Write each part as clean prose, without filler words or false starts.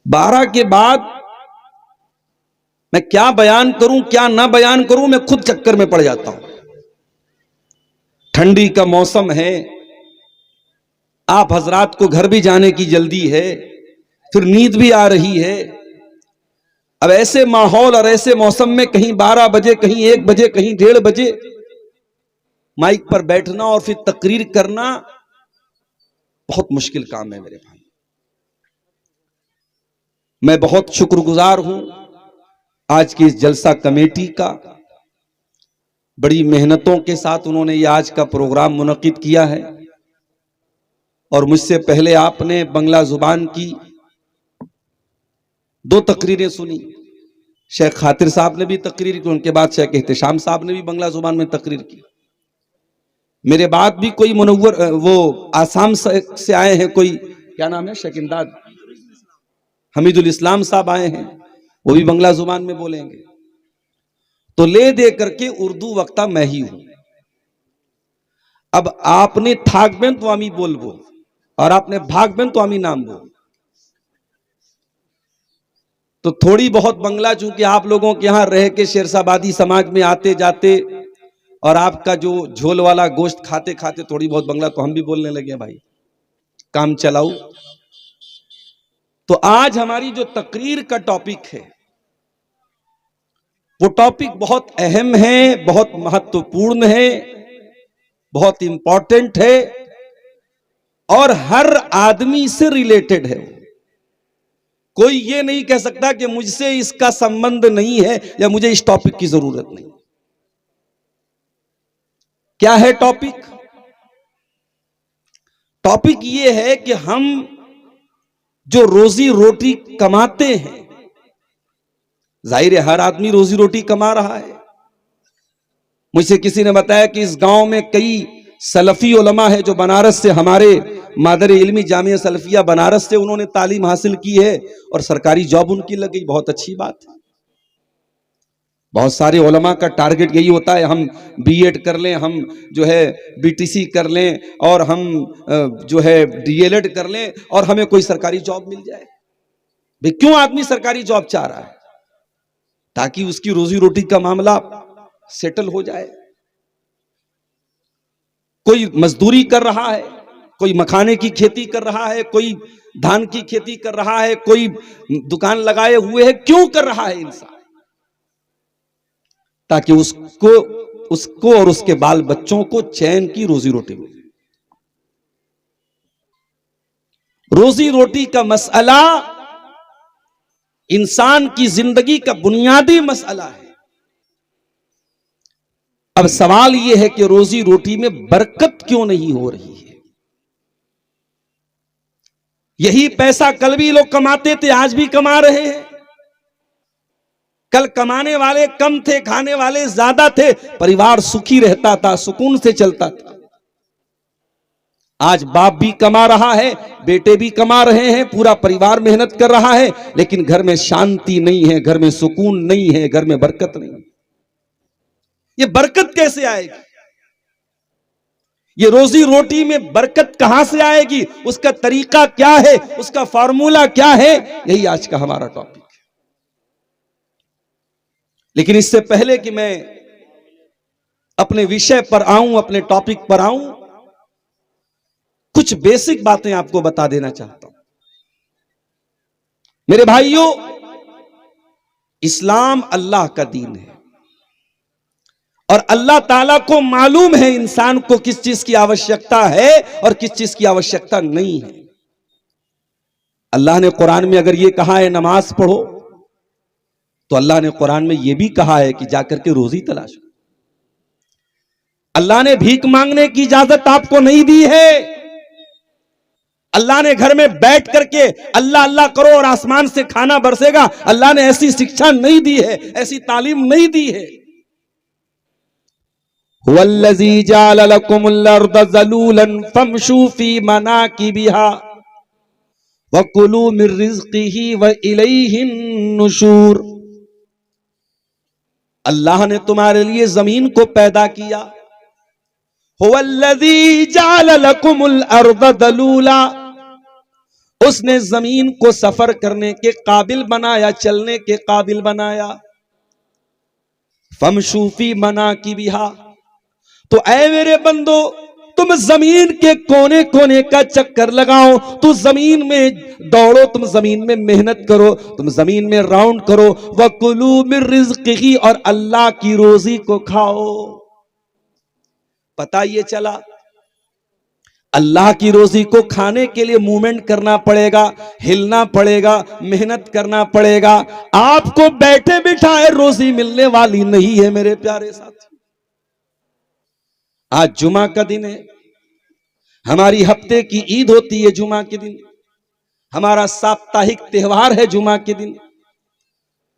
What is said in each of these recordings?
12 के बाद मैं क्या बयान करूं क्या ना बयान करूं, मैं खुद चक्कर में पड़ जाता हूं। ठंडी का मौसम है, आप हजरात को घर भी जाने की जल्दी है, फिर नींद भी आ रही है। अब ऐसे माहौल और ऐसे मौसम में कहीं 12 बजे, कहीं 1 बजे, कहीं 1:30 बजे माइक पर बैठना और फिर तकरीर करना बहुत मुश्किल काम है मेरे भाई। मैं बहुत शुक्रगुजार हूं आज की इस जलसा कमेटी का। बड़ी मेहनतों के साथ उन्होंने ये आज का प्रोग्राम मुनक्किद किया है और मुझसे पहले आपने बंगला जुबान की 2 तकरीरें सुनी। शेख खातिर साहब ने भी तकरीर की, उनके बाद शेख एहतिशाम साहब ने भी बंगला जुबान में तकरीर की। मेरे बाद भी कोई मुनव्वर वो आसाम से आए हैं, कोई क्या नाम है, शेख इमदाद हमीदुल इस्लाम साहब आए हैं, वो भी बंगला जुबान में बोलेंगे। तो ले दे करके उर्दू वक्ता मैं ही हूं। अब आपने थाकबेन तो आमी बोलबो और आपने भागबेन तो आमी नाम बोल। तो थोड़ी बहुत बंगला चूंकि आप लोगों के यहां रह के शेरशाबादी समाज में आते जाते और आपका जो झोल वाला गोश्त खाते खाते थोड़ी बहुत बंगला तो हम भी बोलने लगे भाई, काम चलाओ। तो आज हमारी जो तकरीर का टॉपिक है वो टॉपिक बहुत अहम है, बहुत महत्वपूर्ण है, बहुत इंपॉर्टेंट है और हर आदमी से रिलेटेड है। कोई ये नहीं कह सकता कि मुझसे इसका संबंध नहीं है या मुझे इस टॉपिक की जरूरत नहीं। क्या है टॉपिक? टॉपिक ये है कि हम जो रोजी रोटी कमाते हैं, जाहिर है हर आदमी रोजी रोटी कमा रहा है। मुझसे किसी ने बताया कि इस गांव में कई सलफी उलमा है जो बनारस से, हमारे मादर इल्मी जामिया सलफिया बनारस से उन्होंने तालीम हासिल की है और सरकारी जॉब उनकी लग गई। बहुत अच्छी बात है। बहुत सारे उलमा का टारगेट यही होता है, हम बीएड कर लें, हम जो है बीटीसी कर लें और हम जो है डीएलएड कर लें और हमें कोई सरकारी जॉब मिल जाए। भाई क्यों आदमी सरकारी जॉब चाह रहा है? ताकि उसकी रोजी रोटी का मामला सेटल हो जाए। कोई मजदूरी कर रहा है, कोई मखाने की खेती कर रहा है, कोई धान की खेती कर रहा है, कोई दुकान लगाए हुए है। क्यों कर रहा है इंसान? ताकि उसको और उसके बाल बच्चों को चैन की रोजी रोटी मिले। रोजी रोटी का मसला इंसान की जिंदगी का बुनियादी मसला है। अब सवाल यह है कि रोजी रोटी में बरकत क्यों नहीं हो रही है? यही पैसा कल भी लोग कमाते थे, आज भी कमा रहे हैं। कल कमाने वाले कम थे, खाने वाले ज्यादा थे, परिवार सुखी रहता था, सुकून से चलता था। आज बाप भी कमा रहा है, बेटे भी कमा रहे हैं, पूरा परिवार मेहनत कर रहा है, लेकिन घर में शांति नहीं है, घर में सुकून नहीं है, घर में बरकत नहीं है। ये बरकत कैसे आएगी? ये रोजी रोटी में बरकत कहां से आएगी? उसका तरीका क्या है? उसका फार्मूला क्या है? यही आज का हमारा टॉपिक है। लेकिन इससे पहले कि मैं अपने विषय पर आऊं, अपने टॉपिक पर आऊं, कुछ बेसिक बातें आपको बता देना चाहता हूं। मेरे भाइयों, इस्लाम अल्लाह का दीन है और अल्लाह ताला को मालूम है इंसान को किस चीज की आवश्यकता है और किस चीज की आवश्यकता नहीं है। अल्लाह ने कुरान में अगर यह कहा है नमाज पढ़ो, तो अल्लाह ने कुरान में यह भी कहा है कि जाकर के रोजी तलाशो। अल्लाह ने भीख मांगने की इजाजत आपको नहीं दी है। अल्लाह ने घर में बैठ करके अल्लाह अल्लाह करो और आसमान से खाना बरसेगा, अल्लाह ने ऐसी शिक्षा नहीं दी है, ऐसी तालीम नहीं दी है। वल्लज़ी जअल लकुमुल अर्द ज़लूलन फमशू फी मनाकिबिहा वकुलू मिर रिज़्क़िही व इलैहिन नुशूर। अल्लाह ने तुम्हारे लिए जमीन को पैदा किया। हुवल्लज़ी जअल लकुमुल अर्द ज़लूला, उसने जमीन को सफर करने के काबिल बनाया, चलने के काबिल बनाया। फमशूफी मना की बिहा, तो ऐ मेरे बंदो तुम जमीन के कोने कोने का चक्कर लगाओ, तुम जमीन में दौड़ो, तुम जमीन में मेहनत करो, तुम जमीन में राउंड करो। वकुलू मिन रिज़्क़िही, और अल्लाह की रोजी को खाओ। पता ये चला अल्लाह की रोजी को खाने के लिए मूवमेंट करना पड़ेगा, हिलना पड़ेगा, मेहनत करना पड़ेगा। आपको बैठे बिठाए रोजी मिलने वाली नहीं है मेरे प्यारे साथी। आज जुमा का दिन है, हमारी हफ्ते की ईद होती है जुमा के दिन, हमारा साप्ताहिक त्योहार है जुमा के दिन।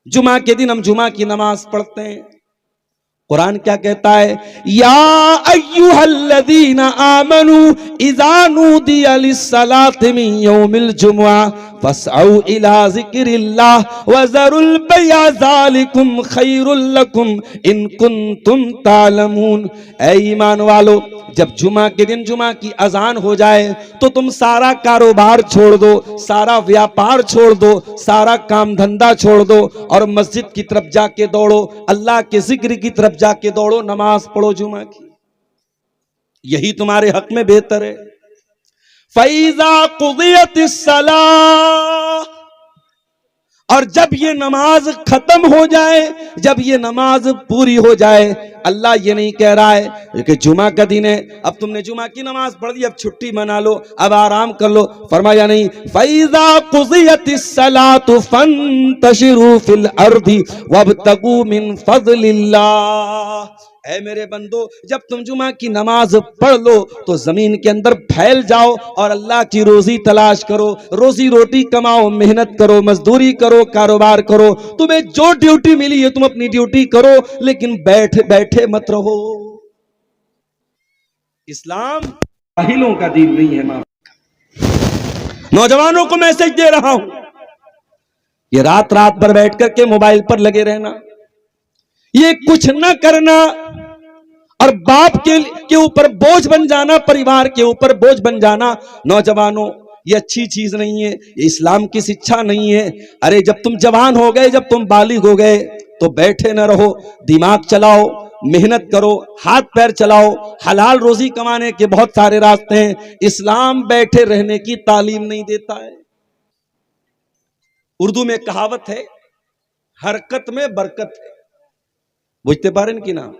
जुमा के दिन हम जुमा की नमाज पढ़ते हैं। कुरान क्या कहता है? या अय्युहल्लज़ीना आमनू इज़ा नूदिया लिस्सलाति मिन यौमिल जुमुआ फस्अऊ इला ज़िक्रिल्लाह वज़रुल बैअ ज़ालिकुम खैरुल लकुम इन कुंतुम तालमून। ऐ ईमान वालो, जब जुमा के दिन जुमा की अजान हो जाए तो तुम सारा कारोबार छोड़ दो, सारा व्यापार छोड़ दो, सारा काम धंधा छोड़ दो और मस्जिद की तरफ जाके दौड़ो, अल्लाह के जिक्र की तरफ जाके दौड़ो, नमाज पढ़ो जुमा की। यही तुम्हारे हक में बेहतर है। फैज़ा कुदियतिस सलाह, और जब ये नमाज खत्म हो जाए, जब ये नमाज पूरी हो जाए, अल्लाह ये नहीं कह रहा है कि जुमा का दिन है, अब तुमने जुमा की नमाज पढ़ दी, अब छुट्टी मना लो, अब आराम कर लो। फरमाया नहीं, फैज़ा कुज़ियतिस सलातु फंतशिरू फिल अर्दी वब्तगू मिन फज़लिल्लाह। ऐ मेरे बंदो, जब तुम जुमा की नमाज पढ़ लो तो जमीन के अंदर फैल जाओ और अल्लाह की रोजी तलाश करो, रोजी रोटी कमाओ, मेहनत करो, मजदूरी करो, कारोबार करो। तुम्हें जो ड्यूटी मिली है तुम अपनी ड्यूटी करो, लेकिन बैठे बैठे मत रहो। इस्लाम जाहिलों का दीन नहीं है। मां, नौजवानों को मैसेज दे रहा हूं, ये रात रात भर बैठ करके मोबाइल पर लगे रहना, ये कुछ न करना और बाप के ऊपर बोझ बन जाना, परिवार के ऊपर बोझ बन जाना, नौजवानों ये अच्छी चीज नहीं है, ये इस्लाम की शिक्षा नहीं है। अरे जब तुम जवान हो गए, जब तुम बालिग हो गए तो बैठे न रहो, दिमाग चलाओ, मेहनत करो, हाथ पैर चलाओ। हलाल रोजी कमाने के बहुत सारे रास्ते हैं। इस्लाम बैठे रहने की तालीम नहीं देता है। उर्दू में कहावत है, हरकत में बरकत है। बुझते पारेन कि ना?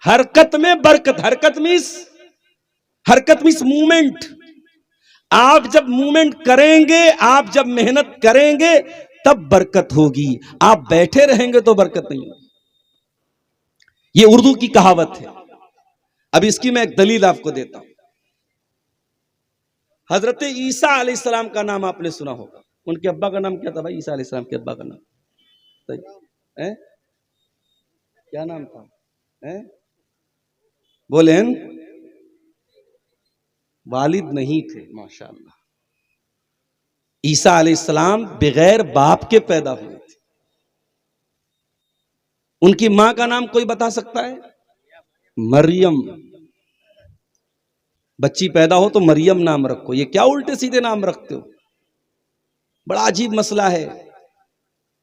हरकत में बरकत। हरकत मीन्स मूवमेंट। आप जब मूवमेंट करेंगे, आप जब मेहनत करेंगे तब बरकत होगी। आप बैठे रहेंगे तो बरकत नहीं होगी। ये उर्दू की कहावत है। अब इसकी मैं एक दलील आपको देता हूं। हजरत ईसा अलैहिस्सलाम का नाम आपने सुना होगा। उनके अब्बा का नाम क्या था भाई? ईसा अलैहिस्सलाम के अब्बा का नाम है? क्या नाम था? बोले वालिद नहीं थे। माशाअल्लाह, ईसा अलैहिस्सलाम बगैर बाप के पैदा हुए थे। उनकी मां का नाम कोई बता सकता है? मरियम। बच्ची पैदा हो तो मरियम नाम रखो। ये क्या उल्टे सीधे नाम रखते हो? बड़ा अजीब मसला है।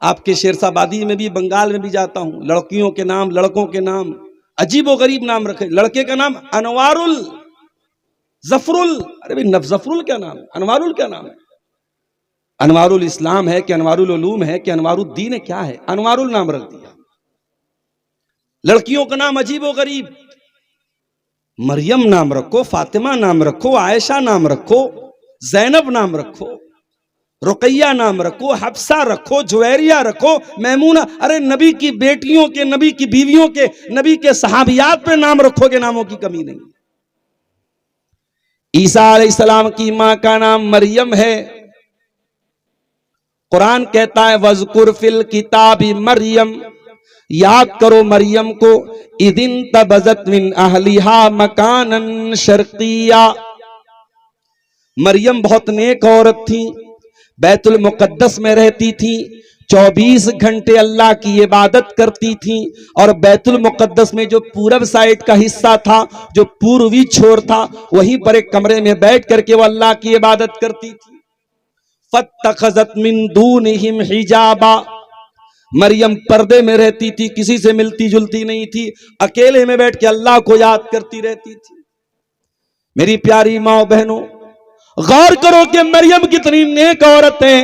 आपके शेरशाबादी में भी, बंगाल में भी जाता हूं, लड़कियों के नाम, लड़कों के नाम अजीबो गरीब नाम रखे। लड़के का नाम अनवारुल, जफरुल। अरे भाई जफरुल क्या नाम है? अनवारुल क्या नाम है? अनवारुल इस्लाम है कि अनवारुल उलूम है कि अनवारुद्दीन है? क्या है? अनवारुल नाम रख दिया। लड़कियों का नाम अजीबो गरीब। मरियम नाम रखो, फातिमा नाम रखो, आयशा नाम रखो, जैनब नाम रखो, रुकैया नाम रखो, हफ्सा रखो, जुवैरिया रखो, मैमूना। अरे नबी की बेटियों के, नबी की बीवियों के, नबी के सहाबियात पे नाम रखोगे, नामों की कमी नहीं। ईसा अलैहिस्सलाम की मां का नाम मरियम है। कुरान कहता है वज़कुर फिल किताबी मरियम, याद करो मरियम को, इदिन तबज़त मिन अहलिहा मकानन शर्किया। मरियम बहुत नेक औरत थी, बैतुल मुकद्दस में रहती थी, 24 घंटे अल्लाह की इबादत करती थी। और बैतुल मुकद्दस में जो पूरब साइड का हिस्सा था, जो पूर्वी छोर था, वहीं पर एक कमरे में बैठ करके वो अल्लाह की इबादत करती थी। फत्तखज़त मिन दूनिहिम हिजाबा, मरियम पर्दे में रहती थी, किसी से मिलती जुलती नहीं थी, अकेले में बैठ के अल्लाह को याद करती रहती थी। मेरी प्यारी माँ बहनों, गौर करो कि मरियम कितनी नेक औरत है।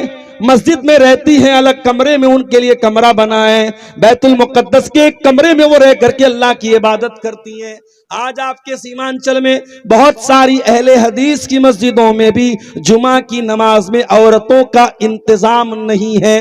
मस्जिद में रहती हैं, अलग कमरे में उनके लिए कमरा बना है, बैतुल मुकद्दस के एक कमरे में वो रह करके अल्लाह की इबादत करती हैं। आज आपके सीमांचल में बहुत सारी अहले हदीस की मस्जिदों में भी जुमा की नमाज में औरतों का इंतजाम नहीं है,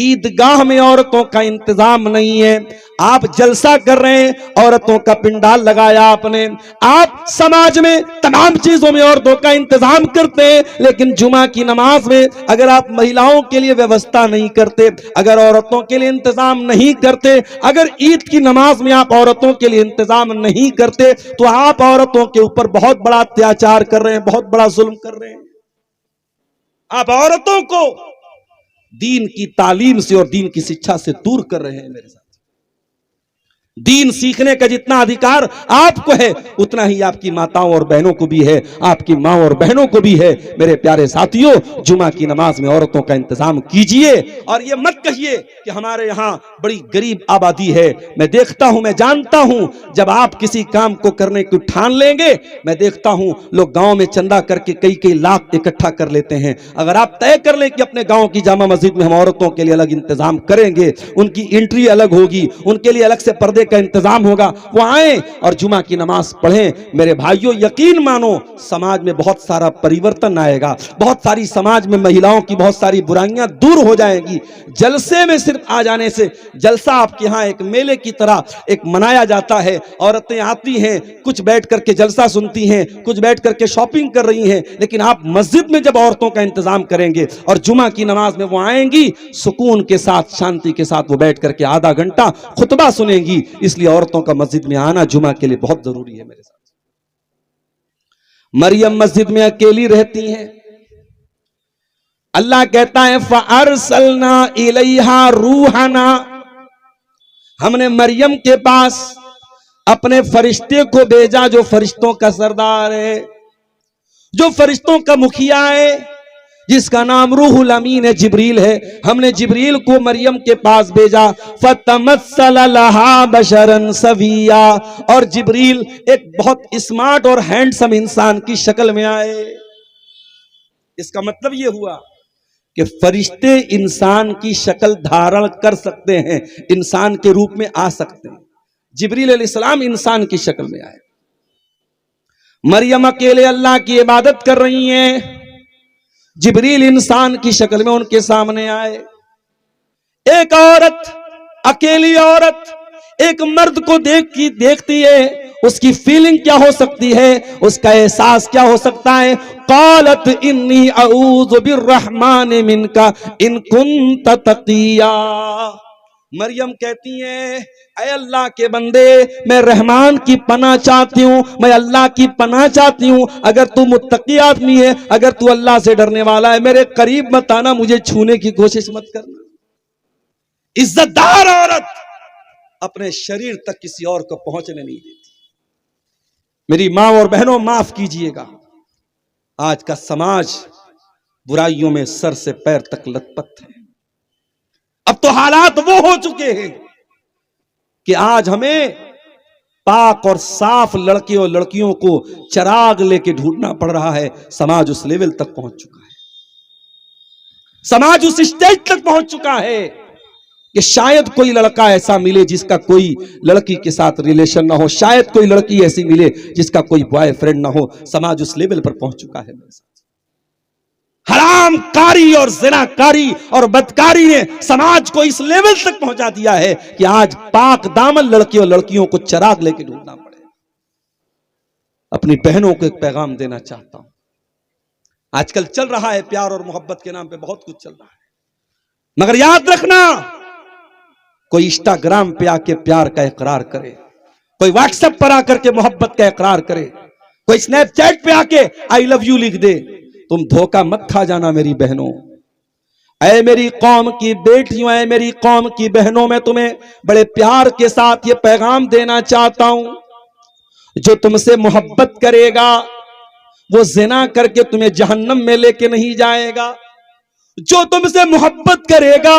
ईदगाह में औरतों का इंतजाम नहीं है। आप जलसा कर रहे हैं, औरतों का पिंडाल लगाया आपने, आप समाज में तमाम चीजों में औरतों का इंतजाम करते हैं, लेकिन जुमा की नमाज में अगर आप महिलाओं के लिए व्यवस्था नहीं करते, अगर औरतों के लिए इंतजाम नहीं करते, अगर ईद की नमाज में आप औरतों के लिए इंतजाम नहीं करते, तो आप औरतों के ऊपर बहुत बड़ा अत्याचार कर रहे हैं, बहुत बड़ा जुल्म कर रहे हैं। आप औरतों को दीन की तालीम से और दीन की शिक्षा से दूर कर रहे हैं। मेरे साथ दीन सीखने का जितना अधिकार आपको है, उतना ही आपकी माताओं और बहनों को भी है, आपकी माँ और बहनों को भी है। मेरे प्यारे साथियों, जुमा की नमाज में औरतों का इंतजाम कीजिए और ये मत कहिए कि हमारे यहाँ बड़ी गरीब आबादी है। मैं देखता हूं, मैं जानता हूं, जब आप किसी काम को करने को ठान लेंगे, मैं देखता हूं लोग गांव में चंदा करके कई कई लाख इकट्ठा कर लेते हैं। अगर आप तय कर लें कि अपने गांव की जामा मस्जिद में हम औरतों के लिए अलग इंतजाम करेंगे, उनकी एंट्री अलग होगी, उनके लिए अलग से पर्दे का इंतजाम होगा, वो आए और जुमा की नमाज पढ़ें, मेरे भाइयों यकीन मानो समाज में बहुत सारा परिवर्तन आएगा, बहुत सारी समाज में महिलाओं की बहुत सारी बुराइयां दूर हो जाएंगी। जलसे में सिर्फ आ जाने से, जलसा आपके यहाँ एक मेले की तरह एक मनाया जाता है, औरतें आती हैं, कुछ बैठ करके जलसा सुनती हैं, कुछ बैठ करके शॉपिंग कर रही हैं, लेकिन आप मस्जिद में जब औरतों का इंतजाम करेंगे और जुमा की नमाज में वो आएंगी, सुकून के साथ शांति के साथ वो बैठ करके आधा घंटा खुतबा सुनेंगी। इसलिए औरतों का मस्जिद में आना जुमा के लिए बहुत जरूरी है। मेरे साथ मरियम मस्जिद में अकेली रहती हैं। अल्लाह कहता है फअरसलना इलैहा रूहना, हमने मरियम के पास अपने फरिश्ते को भेजा, जो फरिश्तों का सरदार है, जो फरिश्तों का मुखिया है, जिसका नाम रूहुल अमीन है, जिब्रील है। हमने जिब्रील को मरियम के पास भेजा। फतमस्सल लहा बशरन सविया, और जिब्रील एक बहुत स्मार्ट और हैंडसम इंसान की शक्ल में आए। इसका मतलब यह हुआ कि फरिश्ते इंसान की शक्ल धारण कर सकते हैं, इंसान के रूप में आ सकते हैं। जिब्रील अलैहिस्सलाम इंसान की शक्ल में आए। मरियम अकेले अल्लाह की इबादत कर रही हैं, जिब्रील इंसान की शक्ल में उनके सामने आए। एक औरत, अकेली औरत एक मर्द को देखती है, उसकी फीलिंग क्या हो सकती है, उसका एहसास क्या हो सकता है। क़ालत इन्नी अऊज़ु बिर्रहमानि मिनका इन कुन्त तक़िया, मरियम कहती हैं, ऐ अल्लाह के बंदे, मैं रहमान की पनाह चाहती हूँ, मैं अल्लाह की पनाह चाहती हूँ। अगर तू मुत्तकी आदमी है, अगर तू अल्लाह से डरने वाला है, मेरे करीब मत आना, मुझे छूने की कोशिश मत करना। इज्जतदार औरत अपने शरीर तक किसी और को पहुंचने नहीं देती। मेरी माँ और बहनों, माफ कीजिएगा, आज का समाज बुराइयों में सर से पैर तक लथपथ है। अब तो हालात वो हो चुके हैं कि आज हमें पाक और साफ लड़के और लड़कियों को चिराग लेके ढूंढना पड़ रहा है। समाज उस लेवल तक पहुंच चुका है, समाज उस स्टेज तक पहुंच चुका है कि शायद कोई लड़का ऐसा मिले जिसका कोई लड़की के साथ रिलेशन ना हो, शायद कोई लड़की ऐसी मिले जिसका कोई बॉयफ्रेंड ना हो। समाज उस लेवल पर पहुंच चुका है। हरामकारी और ज़िनाकारी और बदकारी ने समाज को इस लेवल तक पहुंचा दिया है कि आज पाक दामन लड़के और लड़कियों को चिराग लेके ढूंढना पड़े। अपनी बहनों को एक पैगाम देना चाहता हूं। आजकल चल रहा है प्यार और मोहब्बत के नाम पे बहुत कुछ चल रहा है, मगर याद रखना, कोई इंस्टाग्राम पे आके प्यार का इकरार करे, कोई व्हाट्सएप पर आकर के मोहब्बत का इकरार करे, कोई स्नैपचैट पे आके आई लव यू लिख दे, तुम धोखा मत खा जाना मेरी बहनों। ऐ मेरी कौम की बेटियों, ऐ मेरी कौम की बहनों, मैं तुम्हें बड़े प्यार के साथ ये पैगाम देना चाहता हूं, जो तुमसे मोहब्बत करेगा वो ज़िना करके तुम्हें जहन्नम में लेके नहीं जाएगा। जो तुमसे मोहब्बत करेगा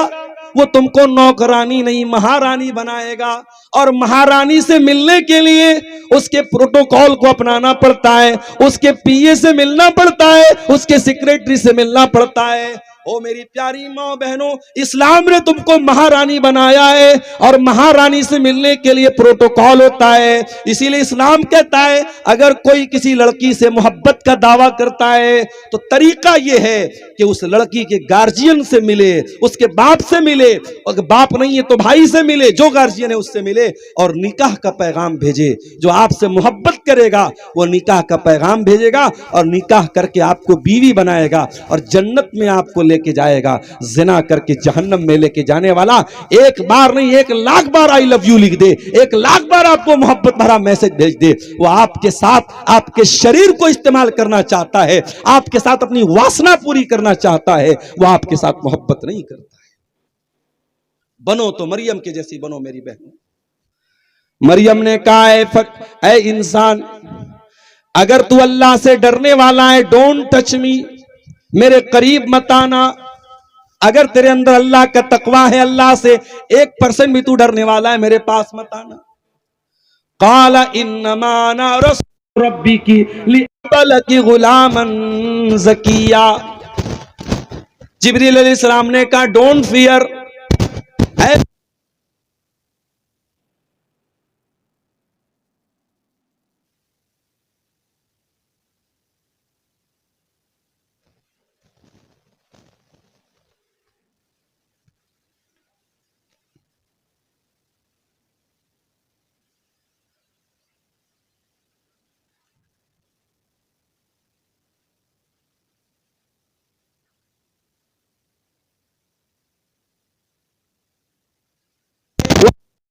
वो तुमको नौकरानी नहीं महारानी बनाएगा, और महारानी से मिलने के लिए उसके प्रोटोकॉल को अपनाना पड़ता है, उसके पीए से मिलना पड़ता है, उसके सेक्रेटरी से मिलना पड़ता है। ओ मेरी प्यारी माँ बहनों, इस्लाम ने तुमको महारानी बनाया है और महारानी से मिलने के लिए प्रोटोकॉल होता है। इसीलिए इस्लाम कहता है अगर कोई किसी लड़की से मोहब्बत का दावा करता है तो तरीका यह है कि उस लड़की के गार्जियन से मिले, उसके बाप से मिले, अगर बाप नहीं है तो भाई से मिले, जो गार्जियन है उससे मिले और निकाह का पैगाम भेजे। जो आपसे मोहब्बत करेगा वो निकाह का पैगाम भेजेगा और निकाह करके आपको बीवी बनाएगा और जन्नत में आपको लेके जाएगा। जिना करके जहन्नम में लेके जाने वाला एक बार नहीं 1,00,000 बार आई लव यू लिख दे, 1,00,000 बार आपको मोहब्बत भरा मैसेज भेज दे, वो आपके साथ आपके शरीर को इस्तेमाल करना चाहता है, आपके साथ अपनी वासना पूरी करना चाहता है, वो आपके साथ मोहब्बत नहीं करता है। बनो तो मरियम के जैसी बनो मेरी बहन। मरियम ने कहा ऐ इंसान, अगर तू अल्लाह से डरने वाला है डोंट टच मी, मेरे करीब मत आना। अगर तेरे अंदर अल्लाह का तकवा है, अल्लाह से 1% भी तू डरने वाला है, मेरे पास मत आना। काला इन्नमा अना रसूल रब्बिकी लिअबलकी गुलामन ज़किया। जिब्रील अलैहिस्सलाम ने कहा डोंट फियर,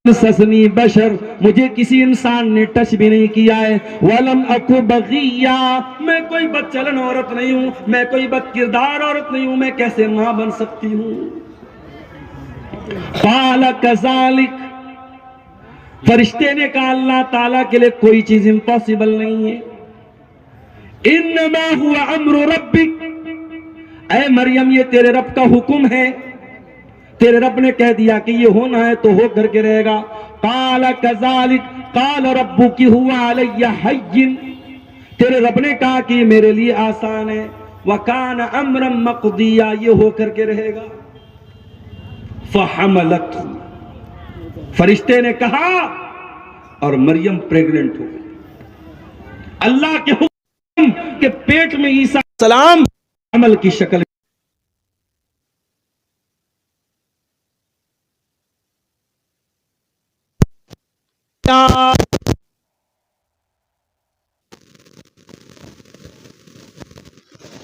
ससनी बशर, मुझे किसी इंसान ने टच भी नहीं किया है। वलम अकु बगिया, मैं कोई बदचलन औरत नहीं हूं, मैं कोई बदकिरदार औरत नहीं हूं, मैं कैसे मां बन सकती हूं। काला कज़ालिक, फरिश्ते ने कहा अल्लाह ताला के लिए कोई चीज इम्पॉसिबल नहीं है। इन्नमा हुआ अम्रु रब्बिक, ऐ मरियम ये तेरे रब का हुक्म है, तेरे रब ने कह दिया कि ये होना है तो हो करके रहेगा। काला कज़ालिक काल रब्बुकी हुआ अलैया हय्यिन, तेरे रब ने कहा कि मेरे लिए आसान है। वकान अम्रम मक़दिया, ये हो करके रहेगा। फ़हमलत, फरिश्ते ने कहा और मरियम प्रेग्नेंट हो गई। अल्लाह के हुक्म के पेट में ईसा सलाम अमल की शक्ल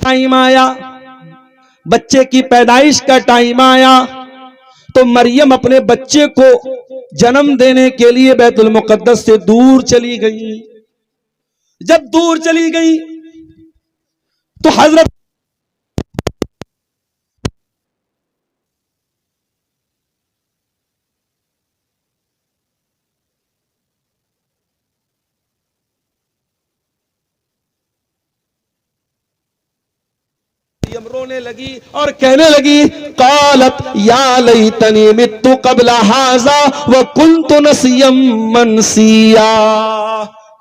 टाइम आया, बच्चे की पैदाइश का टाइम आया तो मरियम अपने बच्चे को जन्म देने के लिए बैतुल मुक़द्दस से दूर चली गई। जब दूर चली गई तो हजरत रोने लगी और कहने लगी कालत या लैतनी मित्तु क़ब्ला हाज़ा व कुन्तु नसिय्यम मनसिया।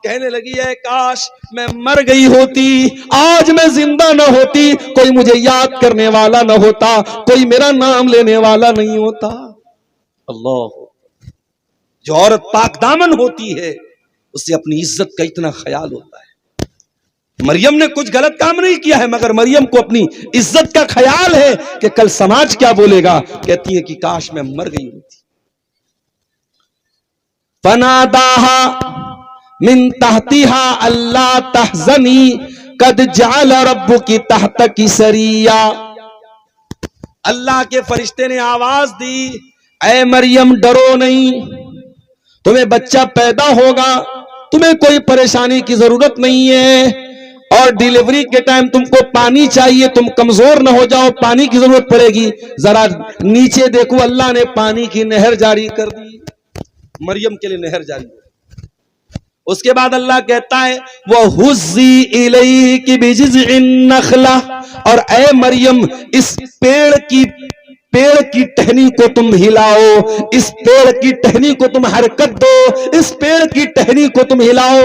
कहने लगी है काश मैं मर गई होती, आज मैं जिंदा न होती, कोई मुझे याद करने वाला न होता, कोई मेरा नाम लेने वाला नहीं होता। अल्लाह, जो औरत पाकदामन होती है उससे अपनी इज्जत का इतना ख्याल होता है। मरियम ने कुछ गलत काम नहीं किया है, मगर मरियम को अपनी इज्जत का ख्याल है कि कल समाज क्या बोलेगा। कहती है कि काश मैं मर गई होती। फनादाहा मिन तहतिहा अल्लाह तहज़नी कद जअल रब्बुकी तहतकी सरिया। अल्लाह के फरिश्ते ने आवाज दी, ऐ मरियम डरो नहीं, तुम्हें बच्चा पैदा होगा, तुम्हें कोई परेशानी की जरूरत नहीं है। और डिलीवरी के टाइम तुमको पानी चाहिए, तुम कमजोर न हो जाओ, पानी की जरूरत पड़ेगी। जरा नीचे देखो, अल्लाह ने पानी की नहर जारी कर दी, मरियम के लिए नहर जारी। उसके बाद अल्लाह कहता है वह हुज़्ज़ी इलैकी बिजिज़्इन नख़ला, और ए मरियम इस पेड़ की टहनी को तुम हिलाओ, इस पेड़ की टहनी को तुम हरकत दो, इस पेड़ की टहनी को तुम हिलाओ।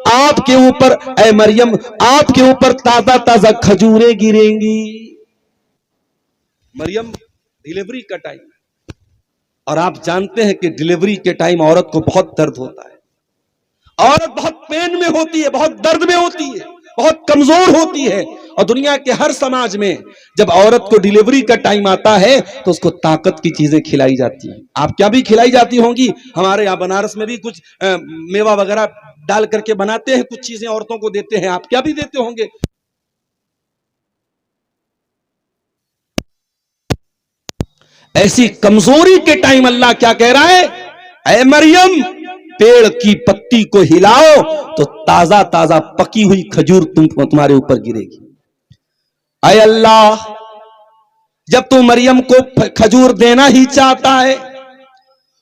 आपके ऊपर ए मरियम, आपके ऊपर ताजा ताजा खजूरें गिरेंगी। मरियम डिलीवरी का टाइम है, और आप जानते हैं कि डिलीवरी के टाइम औरत को बहुत दर्द होता है, औरत बहुत पेन में होती है, बहुत दर्द में होती है, बहुत कमजोर होती है। और दुनिया के हर समाज में जब औरत को डिलीवरी का टाइम आता है तो उसको ताकत की चीजें खिलाई जाती हैं। आप क्या भी खिलाई जाती होंगी, हमारे यहाँ बनारस में भी कुछ मेवा वगैरह डाल करके बनाते हैं, कुछ चीजें औरतों को देते हैं। आप क्या भी देते होंगे। ऐसी कमजोरी के टाइम अल्लाह क्या कह रहा है, ऐ मरियम पेड़ की पत्ती को हिलाओ तो ताजा ताजा पकी हुई खजूर तुम्हारे ऊपर गिरेगी। ऐ अल्लाह, जब तू मरियम को खजूर देना ही चाहता है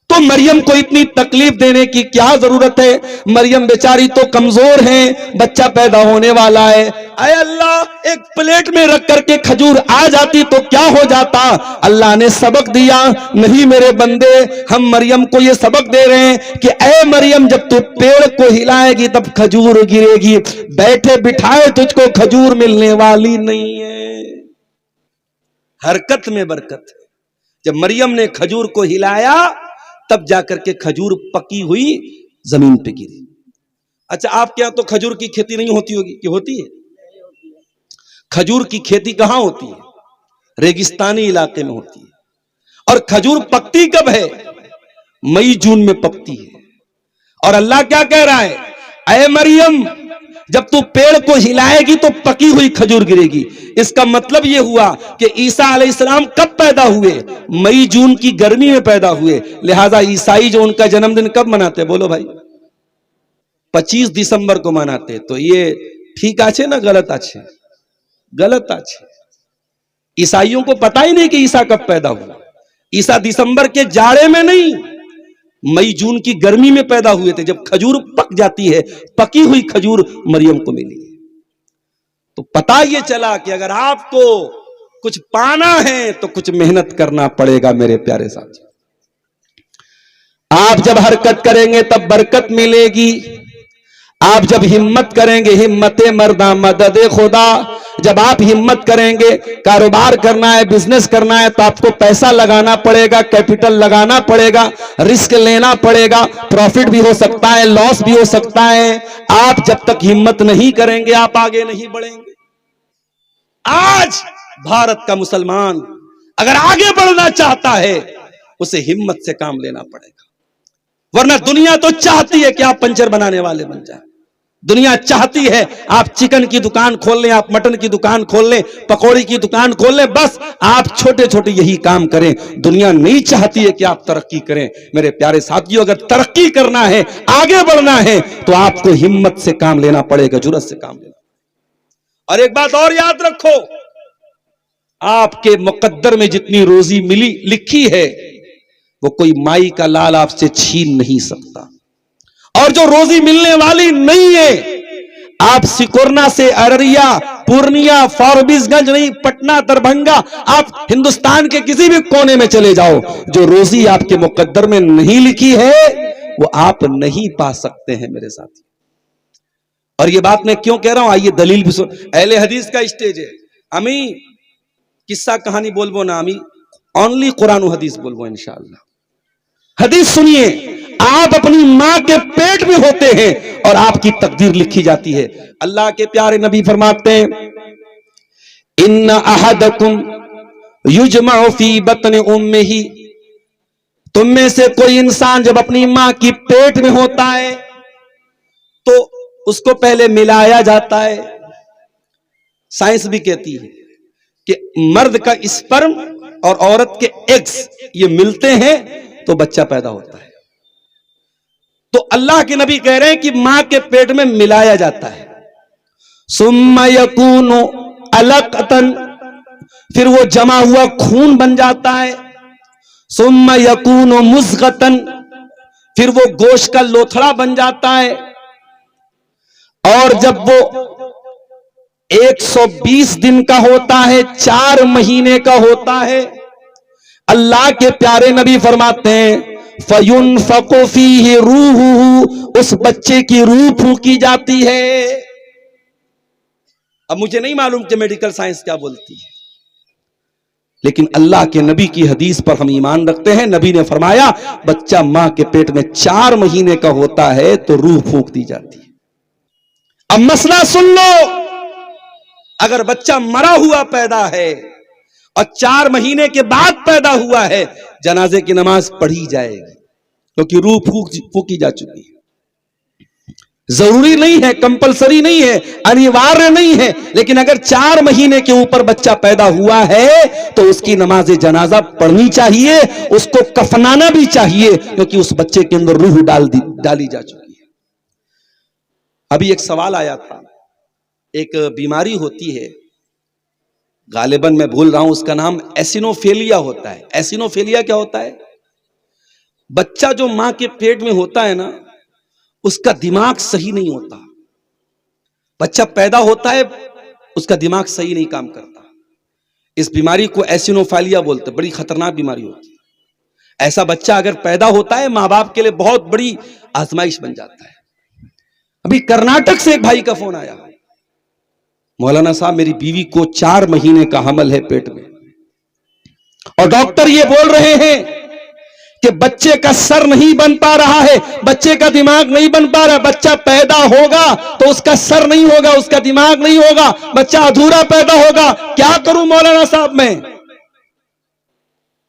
तो मरियम को इतनी तकलीफ देने की क्या जरूरत है। मरियम बेचारी तो कमजोर है, बच्चा पैदा होने वाला है। ऐ अल्लाह, एक प्लेट में रख करके खजूर आ जाती तो क्या हो जाता। अल्लाह ने सबक दिया, नहीं मेरे बंदे, हम मरियम को ये सबक दे रहे हैं कि ऐ मरियम जब तू पेड़ को हिलाएगी तब खजूर गिरेगी, बैठे बिठाए तुझको खजूर मिलने वाली नहीं है। हरकत में बरकत है। जब मरियम ने खजूर को हिलाया तब जाकर के खजूर पकी हुई जमीन पे गिरी। अच्छा, आपके यहां तो खजूर की खेती नहीं होती होगी कि होती है? खजूर की खेती कहां होती है? रेगिस्तानी इलाके में होती है। और खजूर पकती कब है? मई जून में पकती है। और अल्लाह क्या कह रहा है, ऐ मरियम जब तू पेड़ को हिलाएगी तो पकी हुई खजूर गिरेगी। इसका मतलब यह हुआ कि ईसा अलैहिस्सलाम कब पैदा हुए? मई जून की गर्मी में पैदा हुए। लिहाजा ईसाई जो उनका जन्मदिन कब मनाते, बोलो भाई? 25 दिसंबर को मनाते। तो ये ठीक आछे ना गलत आछे? गलत आछे। ईसाइयों को पता ही नहीं कि ईसा कब पैदा हुआ। ईसा दिसंबर के जाड़े में नहीं, मई जून की गर्मी में पैदा हुए थे, जब खजूर पक जाती है। पकी हुई खजूर मरियम को मिली। तो पता ये चला कि अगर आपको कुछ पाना है तो कुछ मेहनत करना पड़ेगा मेरे प्यारे साथी। आप जब हरकत करेंगे तब बरकत मिलेगी। आप जब हिम्मत करेंगे, हिम्मते मर्दा मददे खुदा, जब आप हिम्मत करेंगे, कारोबार करना है, बिजनेस करना है तो आपको पैसा लगाना पड़ेगा, कैपिटल लगाना पड़ेगा, रिस्क लेना पड़ेगा। प्रॉफिट भी हो सकता है, लॉस भी हो सकता है। आप जब तक हिम्मत नहीं करेंगे आप आगे नहीं बढ़ेंगे। आज भारत का मुसलमान अगर आगे बढ़ना चाहता है उसे हिम्मत से काम लेना पड़ेगा, वरना दुनिया तो चाहती है कि आप पंचर बनाने वाले बन जाए। दुनिया चाहती है आप चिकन की दुकान खोल लें, आप मटन की दुकान खोल लें, पकौड़ी की दुकान खोल लें, बस आप छोटे छोटे यही काम करें। दुनिया नहीं चाहती है कि आप तरक्की करें। मेरे प्यारे साथियों, अगर तरक्की करना है, आगे बढ़ना है तो आपको हिम्मत से काम लेना पड़ेगा, जुर्रत से काम लेना। और एक बात और याद रखो, आपके मुकद्दर में जितनी रोजी मिली लिखी है वो कोई माई का लाल आपसे छीन नहीं सकता। और जो रोजी मिलने वाली नहीं है, आप सिकोरना से अररिया, पूर्णिया, फारबिसगंज नहीं, पटना, दरभंगा, आप हिंदुस्तान के किसी भी कोने में चले जाओ, जो रोजी आपके मुकद्दर में नहीं लिखी है वो आप नहीं पा सकते हैं मेरे साथी। और ये बात मैं क्यों कह रहा हूं, आइए दलील भी सुन। अहले हदीस का स्टेज है, अमी किस्सा कहानी बोलबो ना, अमी ओनली कुरान हदीस बोलबो इंशाअल्लाह। हदीस सुनिए, आप अपनी मां के पेट में होते हैं और आपकी तकदीर लिखी जाती है। अल्लाह के प्यारे नबी फरमाते हैं, इन्ना अहदकुम युजमउ फी बतन उम्मिही, तुम में से कोई इंसान जब अपनी मां की पेट में होता है तो उसको पहले मिलाया जाता है। साइंस भी कहती है कि मर्द का स्पर्म और औरत के एग्स ये मिलते हैं तो बच्चा पैदा होता है। तो अल्लाह के नबी कह रहे हैं कि मां के पेट में मिलाया जाता है। सुम्मा यकूनु अलकतन, फिर वो जमा हुआ खून बन जाता है। सुम्मा यकूनु मुज़गतन, फिर वो गोश्त का लोथड़ा बन जाता है। और जब वो 120 दिन का होता है, 4 महीने का होता है, अल्लाह के प्यारे नबी फरमाते हैं फयुनफक़ु फ़ीहि रूहुहु, उस बच्चे की रूह फूंकी जाती है। अब मुझे नहीं मालूम कि मेडिकल साइंस क्या बोलती है, लेकिन अल्लाह के नबी की हदीस पर हम ईमान रखते हैं। नबी ने फरमाया बच्चा मां के पेट में 4 महीने का होता है तो रूह फूंक दी जाती है। अब मसला सुन लो, अगर बच्चा मरा हुआ पैदा है और 4 महीने के बाद पैदा हुआ है, जनाजे की नमाज पढ़ी जाएगी, क्योंकि रूह फूकी जा चुकी है। जरूरी नहीं है, कंपलसरी नहीं है, अनिवार्य नहीं है, लेकिन अगर 4 महीने के ऊपर बच्चा पैदा हुआ है तो उसकी नमाज जनाजा पढ़नी चाहिए, उसको कफनाना भी चाहिए, क्योंकि उस बच्चे के अंदर रूह डाली जा चुकी है। अभी एक सवाल आया था, एक बीमारी होती है, गालिबन मैं भूल रहा हूं, उसका नाम एसिनोफेलिया होता है। एसिनोफेलिया क्या होता है? बच्चा जो मां के पेट में होता है ना, उसका दिमाग सही नहीं होता। बच्चा पैदा होता है, उसका दिमाग सही नहीं काम करता। इस बीमारी को एसिनोफेलिया बोलते, बड़ी खतरनाक बीमारी होती है। ऐसा बच्चा अगर पैदा होता है, मां बाप के लिए बहुत बड़ी आजमाइश बन जाता है। अभी कर्नाटक से एक भाई का फोन आया, मौलाना साहब मेरी बीवी को 4 महीने का हमल है पेट में, और डॉक्टर ये बोल रहे हैं कि बच्चे का सर नहीं बन पा रहा है, बच्चे का दिमाग नहीं बन पा रहा। बच्चा पैदा होगा तो उसका सर नहीं होगा, उसका दिमाग नहीं होगा, बच्चा अधूरा पैदा होगा। क्या करूं मौलाना साहब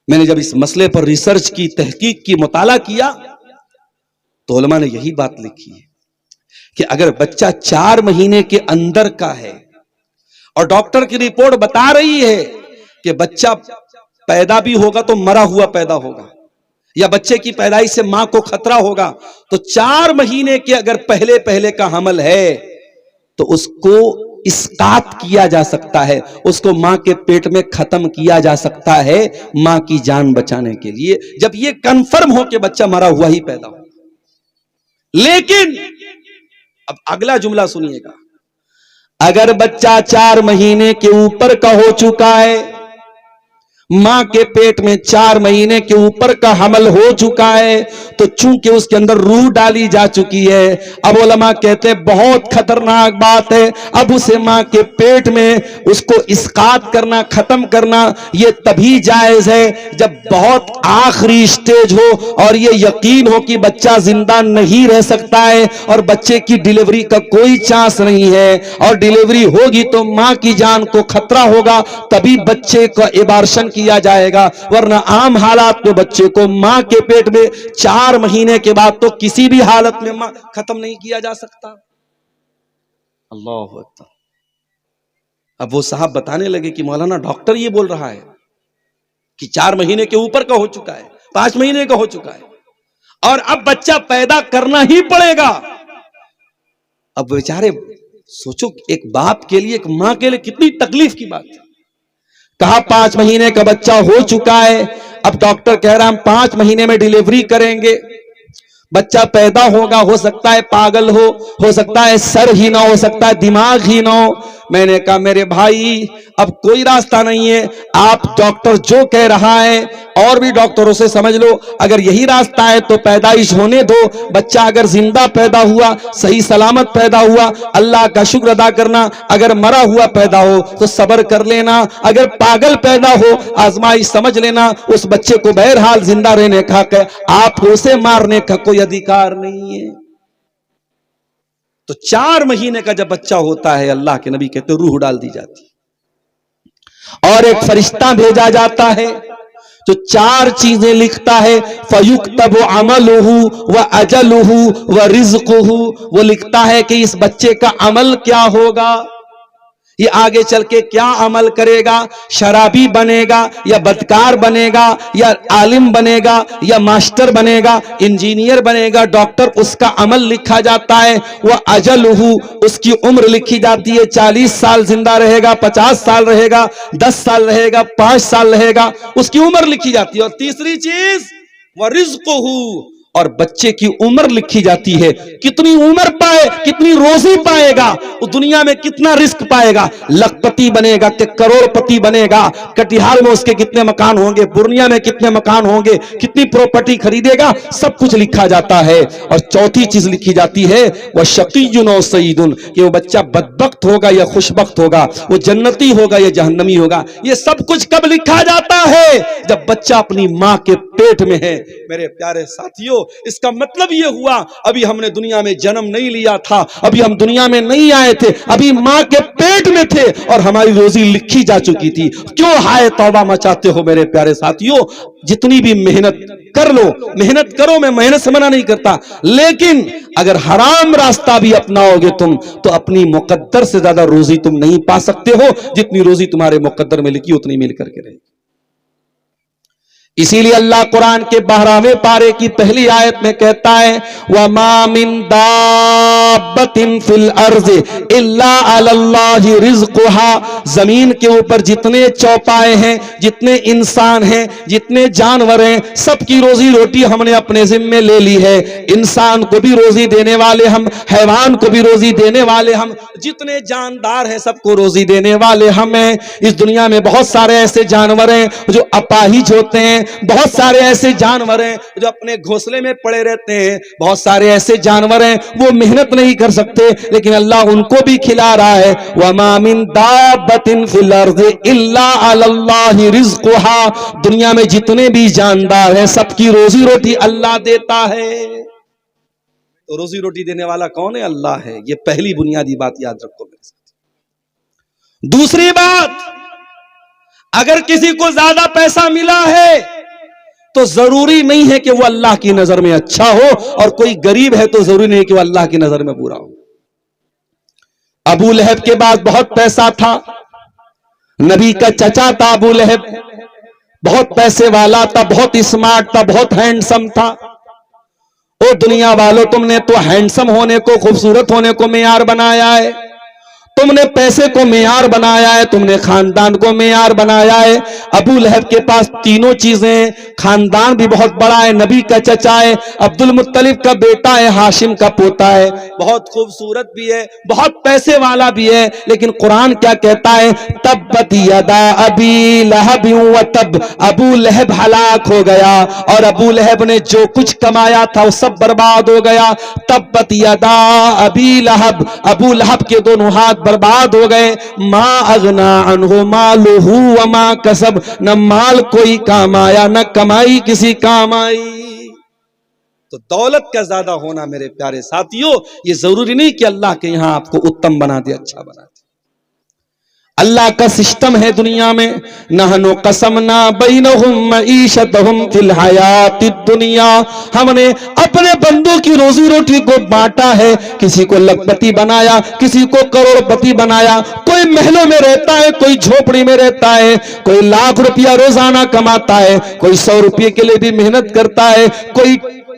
मैंने जब इस मसले पर रिसर्च की, तहकीक की, मुताला किया, तो उलमा ने यही बात लिखी है कि अगर बच्चा 4 महीने के अंदर का है और डॉक्टर की रिपोर्ट बता रही है कि बच्चा पैदा भी होगा तो मरा हुआ पैदा होगा, या बच्चे की पैदाइश से मां को खतरा होगा, तो 4 महीने के अगर पहले का हमल है तो उसको इस्कात किया जा सकता है, उसको मां के पेट में खत्म किया जा सकता है मां की जान बचाने के लिए, जब यह कंफर्म हो कि बच्चा मरा हुआ ही पैदा हो। लेकिन अब अगला जुमला सुनिएगा, अगर बच्चा 4 महीने के ऊपर का हो चुका है, मां के पेट में 4 महीने के ऊपर का हमल हो चुका है, तो चूंकि उसके अंदर रूह डाली जा चुकी है, अब उलमा कहते हैं बहुत खतरनाक बात है, अब उसे मां के पेट में उसको इस्कात करना, खत्म करना, यह तभी जायज है जब बहुत आखिरी स्टेज हो और यह यकीन हो कि बच्चा जिंदा नहीं रह सकता है और बच्चे की डिलीवरी का कोई चांस नहीं है, और डिलीवरी होगी तो मां की जान को खतरा होगा, तभी बच्चे का एबार्शन किया जाएगा। वरना आम हालात में बच्चे को मां के पेट में 4 महीने के बाद तो किसी भी हालत में मां खत्म नहीं किया जा सकता। अल्लाह अकबर। अब वो साहब बताने लगे कि मौलाना डॉक्टर ये बोल रहा है कि 4 महीने के ऊपर का हो चुका है, 5 महीने का हो चुका है, और अब बच्चा पैदा करना ही पड़ेगा। अब बेचारे सोचो, एक बाप के लिए, एक मां के लिए कितनी तकलीफ की बात है। कहा 5 महीने का बच्चा हो चुका है, अब डॉक्टर कह रहा है हम 5 महीने में डिलीवरी करेंगे, बच्चा पैदा होगा, हो सकता है पागल हो सकता है सर ही ना हो सकता है दिमाग ही ना हो। मैंने कहा मेरे भाई अब कोई रास्ता नहीं है, आप डॉक्टर जो कह रहा है और भी डॉक्टरों से समझ लो, अगर यही रास्ता है तो पैदाइश होने दो। बच्चा अगर जिंदा पैदा हुआ, सही सलामत पैदा हुआ, अल्लाह का शुक्र अदा करना, अगर मरा हुआ पैदा हो तो सब्र कर लेना, अगर पागल पैदा हो आजमाइश समझ लेना, उस बच्चे को बहरहाल जिंदा रहने का हक है, आपको उसे मारने का कोई अधिकार नहीं है। तो 4 महीने का जब बच्चा होता है, अल्लाह के नबी कहते रूह डाल दी जाती है और एक फरिश्ता भेजा जाता है जो 4 चीजें लिखता है, फयुक्तबु अमलुहु व अजलुहु व रिज़्क़ुहु। वो लिखता है कि इस बच्चे का अमल क्या होगा, ये आगे चल के क्या अमल करेगा, शराबी बनेगा या बदकार बनेगा या आलिम बनेगा या मास्टर बनेगा, इंजीनियर बनेगा, डॉक्टर, उसका अमल लिखा जाता है। वह अजलहू, उसकी उम्र लिखी जाती है, 40 साल जिंदा रहेगा, 50 साल रहेगा, 10 साल रहेगा, 5 साल रहेगा, उसकी उम्र लिखी जाती है। और तीसरी चीज वह रिज़्क़ुहू, और बच्चे की उम्र लिखी जाती है, कितनी उम्र पाए, कितनी रोजी पाएगा, उस दुनिया में कितना रिस्क पाएगा, लखपति बनेगा कि करोड़पति बनेगा, कटिहार में उसके कितने मकान होंगे, पूर्णिया में कितने मकान होंगे, कितनी प्रॉपर्टी खरीदेगा, सब कुछ लिखा जाता है। और चौथी चीज लिखी जाती है वह शकीयुन और सईदुन, कि वो बच्चा बदबख्त होगा या खुशबख्त होगा, वो जन्नती होगा या जहन्नमी होगा। ये सब कुछ कब लिखा जाता है? जब बच्चा अपनी मां के पेट में है। मेरे प्यारे साथियों, इसका मतलब ये हुआ अभी हमने दुनिया में जन्म नहीं लिया था, अभी हम दुनिया में नहीं आए थे, अभी मां के पेट में थे और हमारी रोजी लिखी जा चुकी थी। क्यों हाय तौबा मचाते हो मेरे प्यारे साथियों? जितनी भी मेहनत कर लो, मेहनत करो, मैं मेहनत से मना नहीं करता, लेकिन अगर हराम रास्ता भी अपनाओगे तुम तो अपनी मुकद्दर से ज्यादा रोजी तुम नहीं पा सकते हो। जितनी रोजी तुम्हारे मुकद्दर में लिखी उतनी मिल करके रहेगी। इसीलिए अल्लाह कुरान के 12वें पारे की पहली आयत में कहता है, वमा मिन दाब्बतिन फिल अर्ज़ इल्ला अलल्लाहि रिज़्क़ुहा। जमीन के ऊपर जितने चौपाए हैं, जितने इंसान हैं, जितने जानवर हैं, सबकी रोजी रोटी हमने अपने जिम्मे ले ली है। इंसान को भी रोजी देने वाले हम, हैवान को भी रोजी देने वाले हम, जितने जानदार हैं सबको रोजी देने वाले हम हैं। इस दुनिया में बहुत सारे ऐसे जानवर हैं जो अपाहिज होते हैं, बहुत सारे ऐसे जानवर हैं जो अपने घोंसले में पड़े रहते हैं, बहुत सारे ऐसे जानवर हैं वो मेहनत नहीं कर सकते, लेकिन अल्लाह उनको भी खिला रहा है। वमा मिन दाब्बतिन फिल अर्ज़ि इल्ला अलल्लाहि रिज़्क़ुहा। दुनिया में जितने भी जानदार हैं सबकी रोजी रोटी अल्लाह देता है। तो रोजी रोटी देने वाला कौन है? अल्लाह है। ये पहली बुनियादी बात याद रखो मेरे साथ। दूसरी बात, अगर किसी को ज्यादा पैसा मिला है तो जरूरी नहीं है कि वो अल्लाह की नजर में अच्छा हो, और कोई गरीब है तो जरूरी नहीं कि वो अल्लाह की नजर में बुरा हो। अबू लहब के पास बहुत पैसा था, नबी का चचा था अबू लहब, बहुत पैसे वाला था, बहुत स्मार्ट था, बहुत हैंडसम था। ओ दुनिया वालों, तुमने तो हैंडसम होने को, खूबसूरत होने को मेयार बनाया है, तुमने पैसे को मेयार बनाया है, तुमने खानदान को मेयार बनाया है। अबू लहब के पास तीनों चीजें, खानदान भी बहुत बड़ा है, नबी का चचा है, अब्दुल मुत्तलिब का बेटा है, हाशिम का पोता है, बहुत खूबसूरत भी है, बहुत पैसे वाला भी है। लेकिन कुरान क्या कहता है? तब्बत यदा अबी लहब व तब। अबू लहब हलाक हो गया और अबू लहब ने जो कुछ कमाया था वो सब बर्बाद हो गया। तब्बत यदा अबी लहब, अबू लहब के दोनों हाथ बर्बाद हो गए। मा अगना अनहु मालुहु व मा कसब, न माल कोई काम आया, न कमाई किसी काम आई। तो दौलत का ज्यादा होना मेरे प्यारे साथियों, ये जरूरी नहीं कि अल्लाह के यहां आपको उत्तम बना दे, अच्छा बना दे। अल्लाह का सिस्टम है दुनिया में, नहनु कसमना बैनहुम मईशतहुम फिल हयातिद दुनिया। हमने अपने बंदों की रोजी रोटी को बांटा है, किसी को लखपति बनाया, किसी को करोड़पति बनाया। कोई महलों में रहता है, कोई झोपड़ी में रहता है, कोई लाख रुपया रोजाना कमाता है, कोई 100 रुपये के लिए भी मेहनत करता है,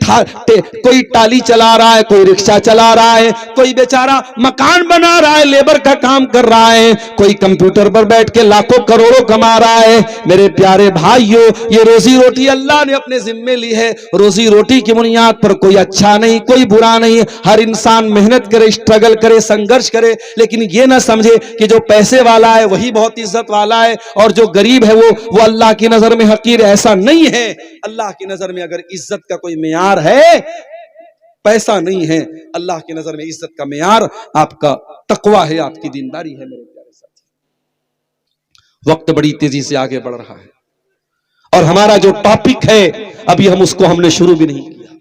कोई टाली चला रहा है, कोई रिक्शा चला रहा है, कोई बेचारा मकान बना रहा है, लेबर का काम कर रहा है, कोई कंप्यूटर पर बैठ के लाखों करोड़ों कमा रहा है। मेरे प्यारे भाइयों, ये रोजी रोटी अल्लाह ने अपने जिम्मे ली है। रोजी रोटी की बुनियाद पर कोई अच्छा नहीं, कोई बुरा नहीं। हर इंसान मेहनत करे, स्ट्रगल करे, संघर्ष करे, लेकिन ये ना समझे कि जो पैसे वाला है वही बहुत इज्जत वाला है और जो गरीब है वो अल्लाह की नजर में हकीर है। ऐसा नहीं है। अल्लाह की नजर में अगर इज्जत का कोई मेयार है, पैसा नहीं है। अल्लाह की नजर में इज्जत का मेयार आपका तकवा है, आपकी दीनदारी है। मेरे प्यारे साथी, वक्त बड़ी तेजी से आगे बढ़ रहा है और हमारा जो टॉपिक है अभी हमने शुरू भी नहीं किया,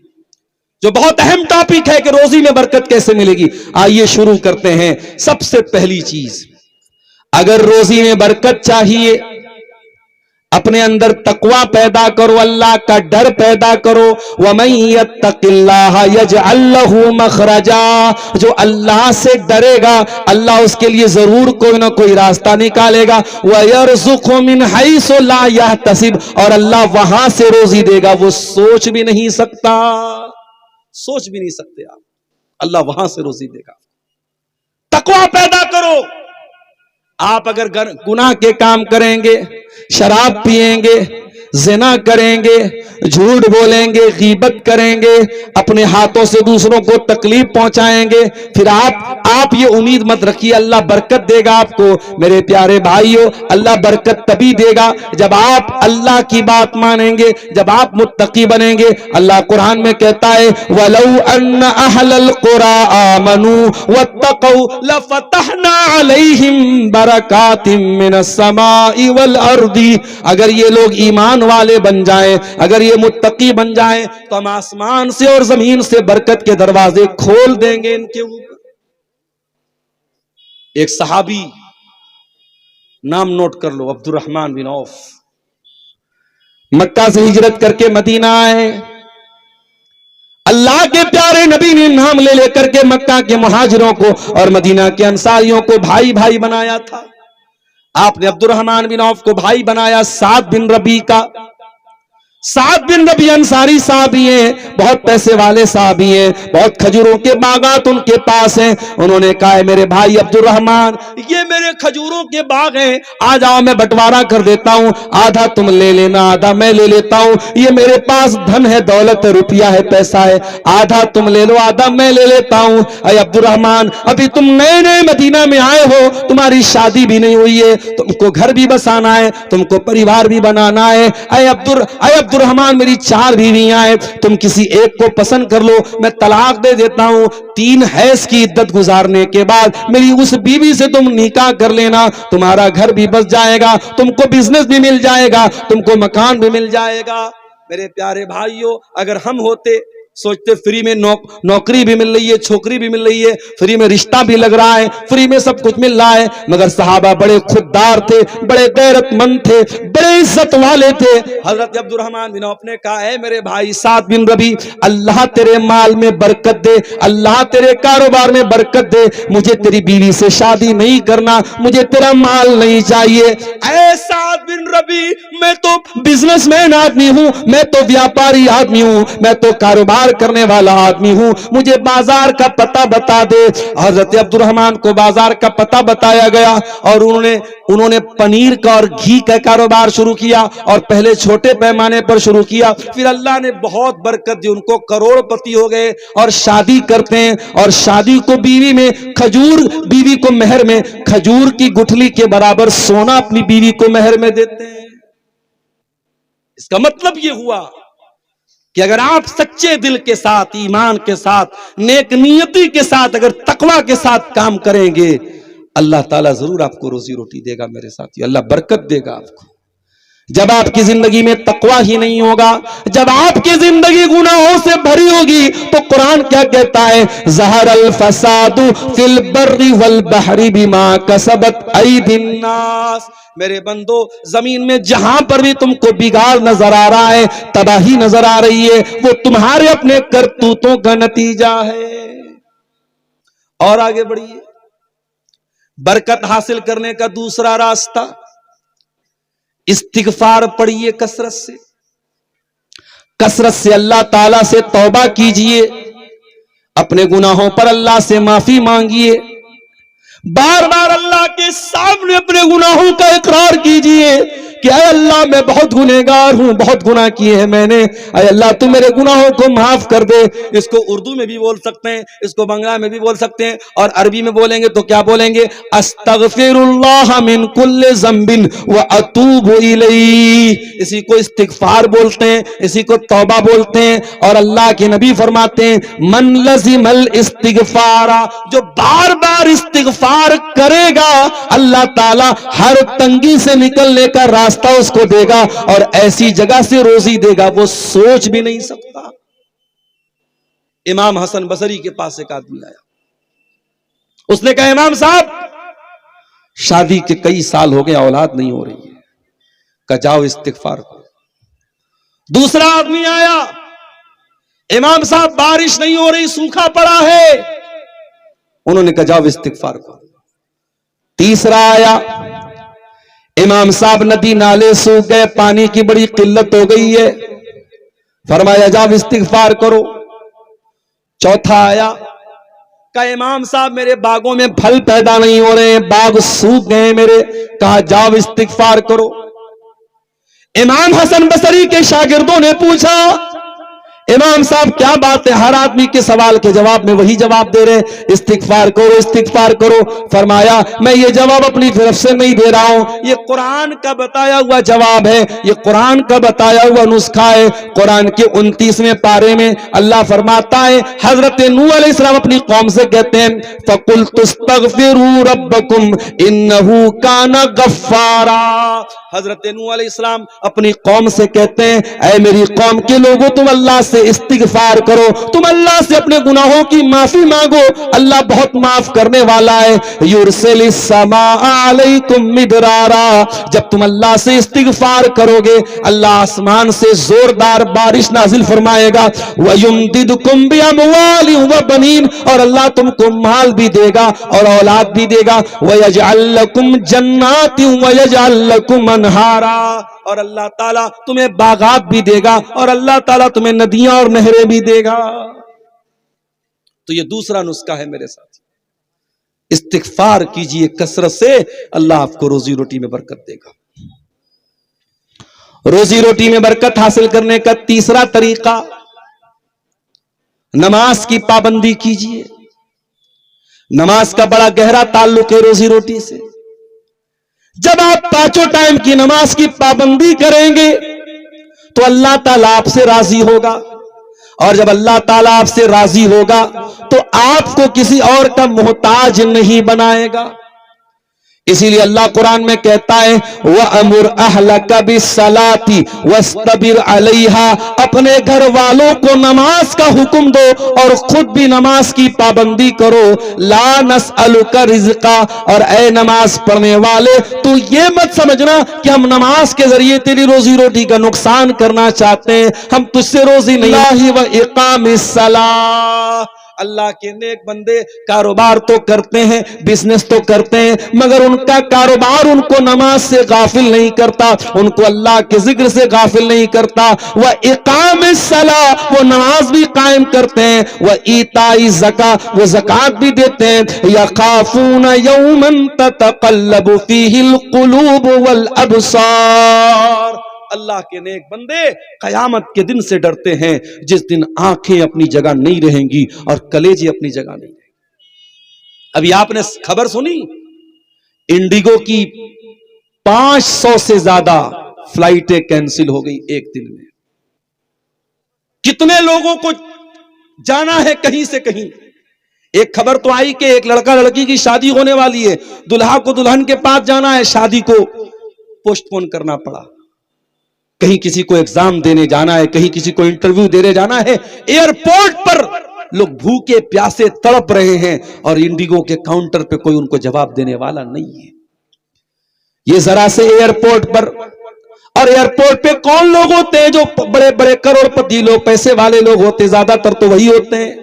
जो बहुत अहम टॉपिक है कि रोजी में बरकत कैसे मिलेगी। आइए शुरू करते हैं। सबसे पहली चीज, अगर रोजी में बरकत चाहिए, अपने अंदर तकवा पैदा करो, अल्लाह का डर पैदा करो। वमन यत्तकिल्लाह यजअल लहू मखरजा, जो अल्लाह से डरेगा अल्लाह उसके लिए जरूर कोई ना कोई रास्ता निकालेगा। वयरज़ुक़हु मिन हैसु ला यहतसिब, और अल्लाह वहां से रोजी देगा वो सोच भी नहीं सकता, सोच भी नहीं सकते आप, अल्लाह वहां से रोजी देगा। तकवा पैदा करो। आप अगर गुनाह के काम करेंगे, शराब पिएंगे, ज़िना करेंगे, झूठ बोलेंगे, गीबत करेंगे, अपने हाथों से दूसरों को तकलीफ पहुंचाएंगे, फिर आप ये उम्मीद मत रखिए अल्लाह बरकत देगा आपको। मेरे प्यारे भाइयों, अल्लाह बरकत तभी देगा जब आप अल्लाह की बात मानेंगे, जब आप मुत्तकी बनेंगे। अल्लाह कुरान में कहता है वलौ अन्न अहलल कुरा आमनू वत्तकौ लफतहना अलैहिम बरकातिम मिनस समाई वल अर्दी। अगर ये लोग ईमान वाले बन जाएं, अगर ये मुत्तकी बन जाएं, तो हम आसमान से और जमीन से बरकत के दरवाजे खोल देंगे इनके ऊपर। एक सहाबी, नाम नोट कर लो, अब्दुर्रहमान बिन औफ, मक्का से हिजरत करके मदीना आए। अल्लाह के प्यारे नबी ने नाम ले लेकर के मक्का के मुहाजिरों को और मदीना के अंसारियों को भाई भाई बनाया था। आपने अब्दुर्रहमान बिन औफ को भाई बनाया साद बिन रबी का। साद बिन रबी अंसारी साहबी हैं, बहुत पैसे वाले साहबी हैं, बहुत खजूरों के बागात उनके पास हैं। उन्होंने कहा है मेरे भाई अब्दुर्रहमान, ये मेरे खजूरों के बाग हैं, आ जाओ मैं बंटवारा कर देता हूं, आधा तुम ले लेना, आधा मैं ले लेता हूं। ये मेरे पास धन है, दौलत है, रुपया है, पैसा है, आधा तुम ले लो, आधा मैं ले लेता हूं। अरे अब्दुर्रहमान, अभी तुम नए नए मदीना में आए हो, तुम्हारी शादी भी नहीं हुई है, तुमको घर भी बसाना है, तुमको परिवार भी बनाना है। अब्दुर्रहमान, मेरी 4 बीवियां हैं, तुम किसी एक को पसंद कर लो, मैं तलाक दे देता हूं। 3 हैज की इद्दत गुजारने के बाद मेरी उस बीवी से तुम निकाह कर लेना, तुम्हारा घर भी बस जाएगा, तुमको बिजनेस भी मिल जाएगा, तुमको मकान भी मिल जाएगा। मेरे प्यारे भाइयों, अगर हम होते, सोचते फ्री में नौकरी भी मिल रही है, छोकरी भी मिल रही है, फ्री में रिश्ता भी लग रहा है, फ्री में सब कुछ मिल रहा है। मगर सहाबा बड़े खुददार थे, बड़े गैरतमंद थे, बड़े इज्जत वाले थे। हजरत अब्दुर्रहमान बिन औफ ने कहा है मेरे भाई साद बिन रबी, अल्लाह तेरे माल में बरकत दे, अल्लाह तेरे कारोबार में बरकत दे, मुझे तेरी बीवी से शादी नहीं करना, मुझे तेरा माल नहीं चाहिए। ऐ साद बिन रबी, मैं तो बिजनेसमैन आदमी हूं, मैं तो व्यापारी आदमी हूं, मैं तो कारोबार करने वाला आदमी हूं, मुझे बाजार का पता बता दे। हजरत अब्दुर्रहमान को बाजार का पता बताया गया और उन्होंने पनीर का और घी का कारोबार शुरू किया, और पहले छोटे पैमाने पर शुरू किया, फिर अल्लाह ने बहुत बरकत दी, उनको करोड़पति हो गए। और शादी करते हैं, और शादी को बीवी में खजूर, बीवी को मेहर में खजूर की गुठली के बराबर सोना अपनी बीवी को मेहर में देते हैं। इसका मतलब यह हुआ कि अगर आप सच्चे दिल के साथ, ईमान के साथ, नेक नियति के साथ, अगर तकवा के साथ काम करेंगे, अल्लाह ताला जरूर आपको रोजी रोटी देगा। मेरे साथियों, अल्लाह बरकत देगा आपको। जब आपकी जिंदगी में तकवा ही नहीं होगा, जब आपकी जिंदगी गुनाहों से भरी होगी, तो कुरान क्या कहता है, ज़हरल फसादु फिल बर्रि वल बहरी बिमा कसबत ऐदिन नास। मेरे बंदो, जमीन में जहां पर भी तुमको बिगाड़ नजर आ रहा है, तबाही नजर आ रही है, वो तुम्हारे अपने करतूतों का नतीजा है। और आगे बढ़िए, बरकत हासिल करने का दूसरा रास्ता, इस्तिगफार पढ़िए कसरत से अल्लाह ताला से तौबा कीजिए, अपने गुनाहों पर अल्लाह से माफी मांगिए, बार बार अल्लाह के सामने अपने गुनाहों का इकरार कीजिए कि अय अल्लाह, मैं बहुत गुनहगार हूं, बहुत गुनाह किए हैं मैंने, अय अल्लाह तू मेरे गुनाहों को माफ कर दे। इसको उर्दू में भी बोल सकते हैं, इसको बंगला में भी बोल सकते हैं, और अरबी में बोलेंगे तो क्या बोलेंगे, अस्तगफिरुल्लाह मिन कुल्लि ज़ंबिन व अतूबु इलैहि। इसी को इस्तिगफार बोलते हैं, इसी को तौबा बोलते हैं। और अल्लाह के नबी फरमाते हैं, मन लज़िमल इस्तिगफारा, जो बार बार इस्तिगफार करेगा, अल्लाह ताला हर तंगी से निकलने का रास्ता उसको देगा, और ऐसी जगह से रोजी देगा वो सोच भी नहीं सकता। इमाम हसन बसरी के पास एक आदमी आया, उसने कहा इमाम साहब, शादी के कई साल हो गए, औलाद नहीं हो रही है, कहा जाओ इस्तिगफार करो। दूसरा आदमी आया, इमाम साहब बारिश नहीं हो रही, सूखा पड़ा है, उन्होंने कहा जाओ इस्तिगफार करो। तीसरा आया, इमाम साहब नदी नाले सूख गए, पानी की बड़ी किल्लत हो गई है, फरमाया जाओ इस्तिगफार करो। चौथा आया, कहा इमाम साहब मेरे बागों में फल पैदा नहीं हो रहे हैं, बाग सूख गए मेरे, कहा जाओ इस्तिगफार करो। इमाम हसन बसरी के शागिर्दों ने पूछा, इमाम साहब क्या बात है, हर आदमी के सवाल के जवाब में वही जवाब दे रहे, इस्तिगफार करो इस्तिगफार करो। फरमाया मैं ये जवाब अपनी तरफ से नहीं दे रहा हूं, ये कुरान का बताया हुआ जवाब है, ये कुरान का बताया हुआ नुस्खा है। कुरान के 29वें पारे में अल्लाह फरमाता है, हजरत नूह अलैहिस्सलाम अपनी कौम से कहते हैं, फकुल तुस्तगफिरू रब्बकुम इन्नहु काना गफ्फारा। हजरत नूह अलैहिस्सलाम अपनी कौम से कहते हैं, ऐ मेरी कौम के लोगों, तुम अल्लाह से इस्तिगफार करो, तुम अल्लाह से अपने गुनाहों की माफी मांगो, अल्लाह बहुत माफ करने वाला है। युरसिलिस समा अलैकुम मिदरारा, जब तुम अल्लाह से इस्तिगफार करोगे अल्लाह आसमान से जोरदार बारिश नाजिल फरमाएगा। वयुमदिदकुम बिअमवालि व बनीन, और अल्लाह तुमको माल भी देगा और औलाद भी देगा। वयजअल लकुम जन्नातिन वयजअल लकुम अनहारा, और अल्लाह ताला तुम्हें बागात भी देगा और अल्लाह ताला तुम्हें नदियां और नहरें भी देगा। तो ये दूसरा नुस्खा है मेरे साथी, इस्तिगफार कीजिए कसरत से, अल्लाह आपको रोजी रोटी में बरकत देगा। रोजी रोटी में बरकत हासिल करने का तीसरा तरीका, नमाज की पाबंदी कीजिए। नमाज का बड़ा गहरा ताल्लुक है रोजी रोटी से। जब आप पांचों टाइम की नमाज की पाबंदी करेंगे तो अल्लाह ताला आपसे राजी होगा, और जब अल्लाह ताला आपसे राजी होगा तो आपको किसी और का मोहताज नहीं बनाएगा। इसीलिए अल्लाह कुरान में कहता है, व अमुर अहलका बिस्सलाती वस्तबिर अलैहा, अपने घर वालों को नमाज का हुक्म दो और खुद भी नमाज की पाबंदी करो। ला नसअलुका रिज़्का, और ए नमाज पढ़ने वाले तू ये मत समझना कि हम नमाज के जरिए तेरी रोजी रोटी का नुकसान करना चाहते हैं, हम तुझसे रोजी नहीं। व इकामिस्सलाह, अल्लाह के नेक बंदे कारोबार तो करते हैं, बिजनेस तो करते हैं, मगर उनका कारोबार उनको नमाज से गाफिल नहीं करता, उनको अल्लाह के जिक्र से गाफिल नहीं करता। वह इकामिस सला, वो नमाज भी कायम करते हैं, वह ईताई ज़का, वो ज़कात भी देते हैं। यखाफून यौमन ततक़ल्लबु फीहिल क़ुलूब वल अबसार, अल्लाह के नेक बंदे कयामत के दिन से डरते हैं जिस दिन आंखें अपनी जगह नहीं रहेंगी और कलेजे अपनी जगह नहीं रहेंगे। अभी आपने खबर सुनी, इंडिगो की 500 से ज्यादा फ्लाइटें कैंसिल हो गई एक दिन में। कितने लोगों को जाना है कहीं से कहीं। एक खबर तो आई कि एक लड़का लड़की की शादी होने वाली है, दुल्हा को दुल्हन के पास जाना है, शादी को पोस्टपोन करना पड़ा। कहीं किसी को एग्जाम देने जाना है, कहीं किसी को इंटरव्यू देने जाना है। एयरपोर्ट पर लोग भूखे प्यासे तड़प रहे हैं और इंडिगो के काउंटर पे कोई उनको जवाब देने वाला नहीं है। ये जरा से एयरपोर्ट पर, और एयरपोर्ट पे कौन लोग होते हैं? जो बड़े बड़े करोड़पति लोग, पैसे वाले लोग होते, ज्यादातर तो वही होते हैं।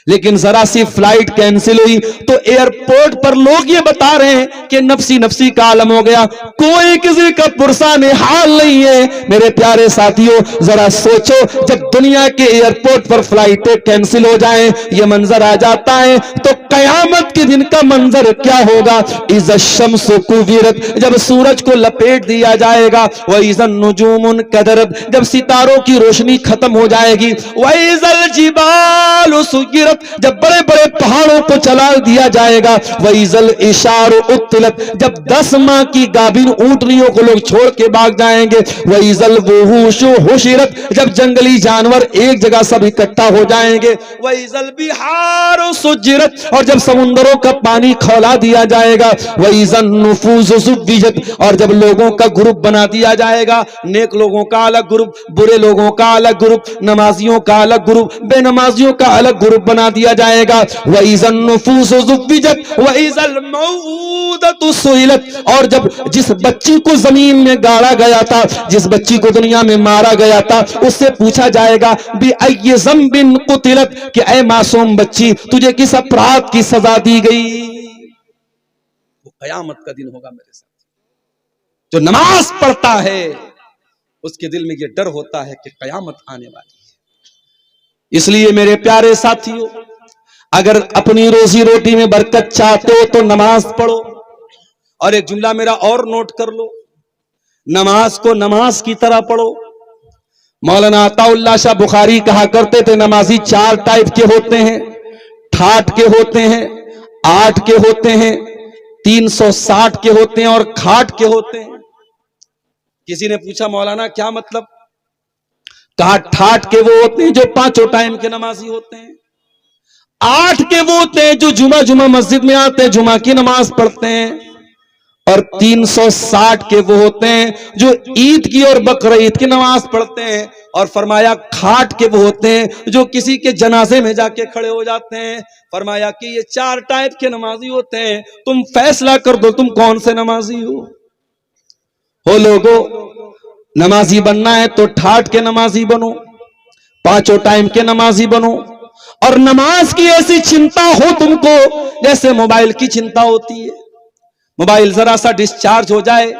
लेकिन जरा सी फ्लाइट कैंसिल हुई तो एयरपोर्ट पर लोग ये बता रहे हैं कि नफसी नफसी का आलम हो गया, कोई किसी का पुरसाने हाल नहीं है। मेरे प्यारे साथियों, जरा सोचो, जब दुनिया के एयरपोर्ट पर फ्लाइटें कैंसिल हो जाएं, ये मंजर आ जाता है, तो कयामत के दिन का मंजर क्या होगा? इज़ शम्सु कुविरत, जब सूरज को लपेट दिया जाएगा। व इज़न नुजूमुन कदरत, जब सितारों की रोशनी खत्म हो जाएगी। व इज़ल जिबालु सुयिरत, जब बड़े बड़े पहाड़ों को चला दिया जाएगा। वइज़ल इशारु उत्तिलत, जब 10 माह की गाभिन ऊंटनियों को लोग छोड़ के भाग जाएंगे। वइज़ल वुहूशु हुशिरत, जब जंगली जानवर एक जगह सब इकट्ठा हो जाएंगे। वइज़ल बिहारु सुज्जिरत, और जब समुद्रों का पानी खौला दिया जाएगा। वइज़न नुफूसु सुव्विजत, और जब लोगों का ग्रुप बना दिया जाएगा, नेक लोगों का अलग ग्रुप, बुरे लोगों का अलग ग्रुप, नमाजियों का अलग ग्रुप, बेनमाजियों का अलग ग्रुप बना दिया जाएगा। वइज़न नुफूसु सुव्विजत वइज़ल मऊदतु सुइलत, और जब जिस बच्ची को जमीन में गाड़ा गया था, जिस बच्ची को दुनिया में मारा गया था, उससे पूछा जाएगा बिअय्यि ज़ंबिन कुतिलत, कि ऐ मासूम बच्ची, तुझे किस अपराध की सजा दी गई? वो कयामत का दिन होगा मेरे साथ। जो नमाज पढ़ता है उसके दिल में ये डर होता है कि कयामत आने वाली है। इसलिए मेरे प्यारे साथियों, अगर अपनी रोजी रोटी में बरकत चाहते हो तो नमाज पढ़ो। और एक जुमला मेरा और नोट कर लो, नमाज को नमाज की तरह पढ़ो। मौलाना अताउल्लाह शाह बुखारी कहा करते थे, नमाजी 4 टाइप के होते हैं, ठाठ के होते हैं, 8 के होते हैं, 360 के होते हैं और खाट के होते हैं। किसी ने पूछा मौलाना क्या मतलब? कहा ठाठ के वो होते हैं जो 5 टाइम के नमाजी होते हैं, 8 के वो होते हैं जो जुमा मस्जिद में आते हैं, जुमा की नमाज पढ़ते हैं, और 360 के वो होते हैं जो ईद की और बकरीद की नमाज पढ़ते हैं। और फरमाया खाट के वो होते हैं जो किसी के जनाजे में जाके खड़े हो जाते हैं। फरमाया कि ये 4 टाइप के नमाजी होते हैं, तुम फैसला कर दो तुम कौन से नमाजी हो लोगों। नमाजी बनना है तो ठाठ के नमाजी बनो, 5 टाइम के नमाजी बनो, और नमाज की ऐसी चिंता हो तुमको जैसे मोबाइल की चिंता होती है। मोबाइल जरा सा डिस्चार्ज हो जाए,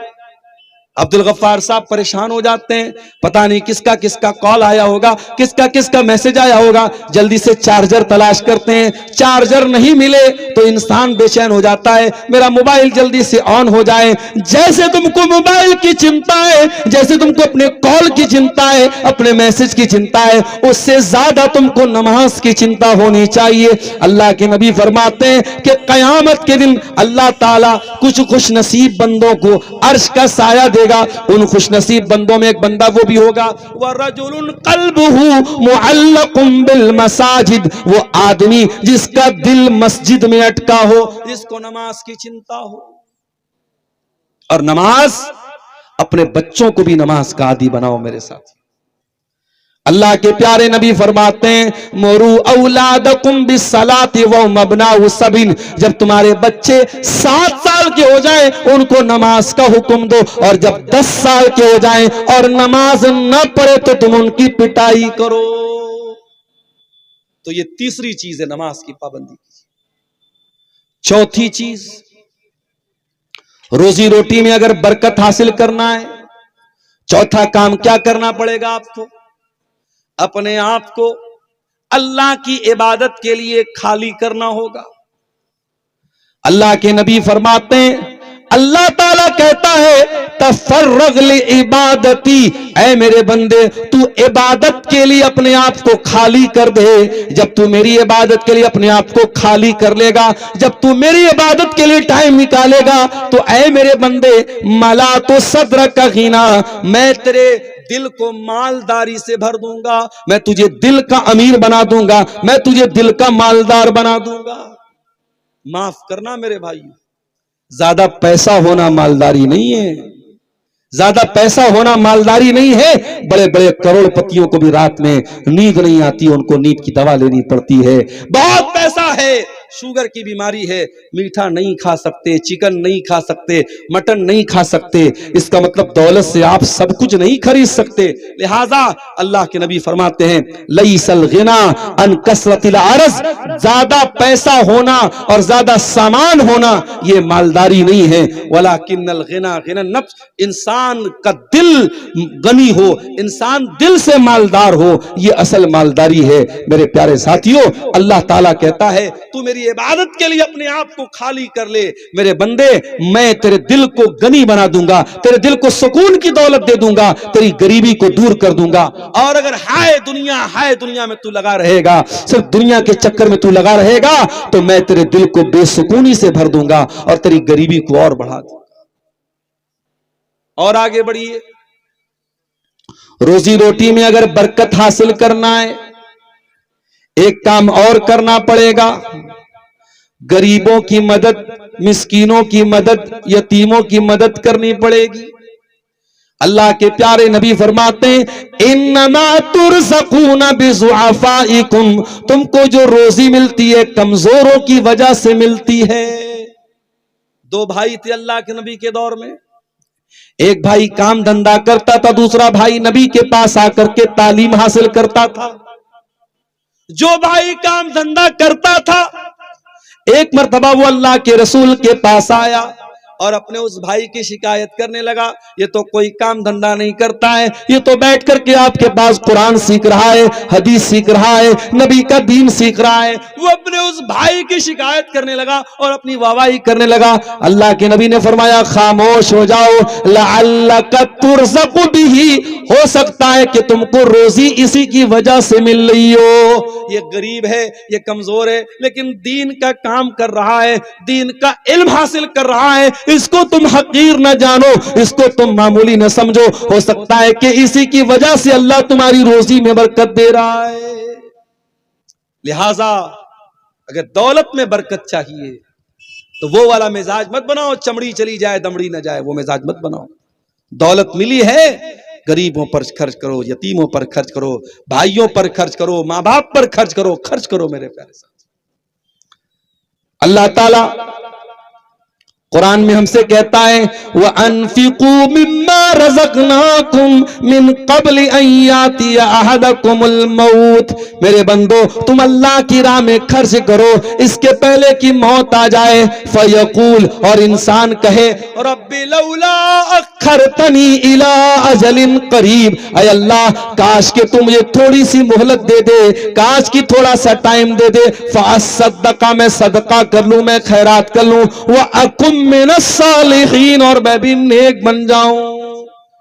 अब्दुल गफ्फार साहब परेशान हो जाते हैं, पता नहीं किसका किसका कॉल आया होगा, किसका किसका मैसेज आया होगा, जल्दी से चार्जर तलाश करते हैं। चार्जर नहीं मिले तो इंसान बेचैन हो जाता है, मेरा मोबाइल जल्दी से ऑन हो जाए। जैसे तुमको मोबाइल की चिंता है, जैसे तुमको अपने कॉल की चिंता है, अपने मैसेज की चिंता है, उससे ज्यादा तुमको नमाज की चिंता होनी चाहिए। अल्लाह के नबी फरमाते हैं कि कयामत के दिन अल्लाह ताला कुछ खुश नसीब बंदों को अर्श का साया दे। उन खुशनसीब बंदों में एक बंदा वो भी होगा, वरजुलुन क़ल्बुहु मुअल्लक़ुन बिल मसाजिद, वो आदमी जिसका दिल मस्जिद में अटका हो, जिसको नमाज की चिंता हो। और नमाज, अपने बच्चों को भी नमाज का आदी बनाओ मेरे साथ। अल्लाह के प्यारे नबी फरमाते हैं, मोरू औलादकुम बिस्सलाति व मबनाउ सबिन, जब तुम्हारे बच्चे 7 साल के हो जाएं उनको नमाज का हुक्म दो, और जब 10 साल के हो जाएं और नमाज न पढ़े तो तुम उनकी पिटाई करो। तो ये तीसरी चीज है नमाज की पाबंदी। चौथी चीज, रोजी रोटी में अगर बरकत हासिल करना है, चौथा काम क्या करना पड़ेगा आपको? अपने आप को अल्लाह की इबादत के लिए खाली करना होगा। अल्लाह के नबी फरमाते हैं, अल्लाह ताला कहता है तफर्रग li इबादती, ऐ मेरे बंदे तू इबादत के लिए अपने आप को खाली कर दे। जब तू मेरी इबादत के लिए अपने आप को खाली कर लेगा, जब तू मेरी इबादत के लिए टाइम निकालेगा, तो ऐ मेरे बंदे मला तो सद्र का गिना, मैं तेरे दिल को मालदारी से भर दूंगा, मैं तुझे दिल का अमीर बना दूंगा, मैं तुझे दिल का मालदार बना दूंगा। माफ करना मेरे भाई, ज्यादा पैसा होना मालदारी नहीं है, ज्यादा पैसा होना मालदारी नहीं है। बड़े बड़े करोड़पतियों को भी रात में नींद नहीं आती, उनको नींद की दवा लेनी पड़ती है। बहुत पैसा है, शुगर की बीमारी है, मीठा नहीं खा सकते, चिकन नहीं खा सकते, मटन नहीं खा सकते, इसका मतलब दौलत से आप सब कुछ नहीं खरीद सकते। लिहाजा अल्लाह के नबी फरमाते हैं, लईसल गिना अन कसरतिल अर्ज़, ज्यादा पैसा होना और ज्यादा सामान होना ये मालदारी नहीं है। वलाकिन्नल गिना गिनन नफ्स, इंसान का दिल गनी हो, इंसान दिल से मालदार हो, ये असल मालदारी है। मेरे प्यारे साथियों, अल्लाह ताला कहता है तू मेरी इबादत के लिए अपने आप को खाली कर ले मेरे बंदे, मैं तेरे दिल को गनी बना दूंगा, तेरे दिल को सुकून की दौलत दे दूंगा, तेरी गरीबी को दूर कर दूंगा। और अगर हाय दुनिया में तू लगा रहेगा, सिर्फ दुनिया के चक्कर में तू लगा रहेगा, तो मैं तेरे दिल को बेसुकूनी से भर दूंगा और तेरी गरीबी को और बढ़ा दूंगा। और आगे बढ़िए, रोजी रोटी में अगर बरकत हासिल करना है, एक काम और करना पड़ेगा, गरीबों की मदद, मिस्कीनों की मदद, यतीमों की मदद करनी पड़ेगी। अल्लाह के प्यारे नबी फरमाते हैं, इन्नमा तुरज़क़ूना बिज़ुअफ़ाइकुम, तुमको जो रोजी मिलती है कमजोरों की वजह से मिलती है। 2 भाई थे अल्लाह के नबी के दौर में, एक भाई काम धंधा करता था, दूसरा भाई नबी के पास आकर के तालीम हासिल करता था। जो भाई काम धंधा करता था, एक मर्तबा वो अल्लाह के रसूल के पास आया और अपने उस भाई की शिकायत करने लगा, ये तो कोई काम धंधा नहीं करता है, ये तो बैठ करके आपके पास कुरान सीख रहा है, हदीस सीख रहा है, नबी का दीन सीख रहा है। वो अपने उस भाई की शिकायत करने लगा और अपनी वाहवाही करने लगा। अल्लाह के नबी ने फरमाया, खामोश हो जाओ, लअल्लका तुरज़क़ु बिही, हो सकता है कि तुमको रोजी इसी की वजह से मिल रही हो। ये गरीब है, ये कमजोर है, लेकिन दीन का काम कर रहा है, दीन का इल्म हासिल कर रहा है, इसको तुम हकीर न जानो, इसको तुम मामूली न समझो। हो सकता है कि इसी की वजह से अल्लाह तुम्हारी रोजी में बरकत दे रहा है। लिहाजा अगर दौलत में बरकत चाहिए तो वो वाला मिजाज मत बनाओ, चमड़ी चली जाए दमड़ी न जाए, वो मिजाज मत बनाओ। दौलत मिली है, गरीबों पर खर्च करो, यतीमों पर खर्च करो, भाइयों पर खर्च करो, मां बाप पर खर्च करो, खर्च करो मेरे प्यारे साथी। अल्लाह ताला कुरान में हमसे कहता है, व अनफिकू मिम्मा रज़क़नाकुम मिन क़ब्ल अन यातिया अहदकुमुल मौत। मेरे बंदो, तुम अल्लाह की राह में खर्च करो इसके पहले कि मौत आ जाए। फयकूल, और इंसान कहे, रब्बी लौला अख्खरतनी इला अजलिन करीब, अय अल्लाह काश के तुम मुझे थोड़ी सी मोहलत दे दे, काश की थोड़ा सा टाइम दे दे, फ़असद्दक़, मैं सदका कर लूं, मैं खैरात कर लूं, व अकुम मिनस सालिहीन, और मैं भी नेक बन जाऊं।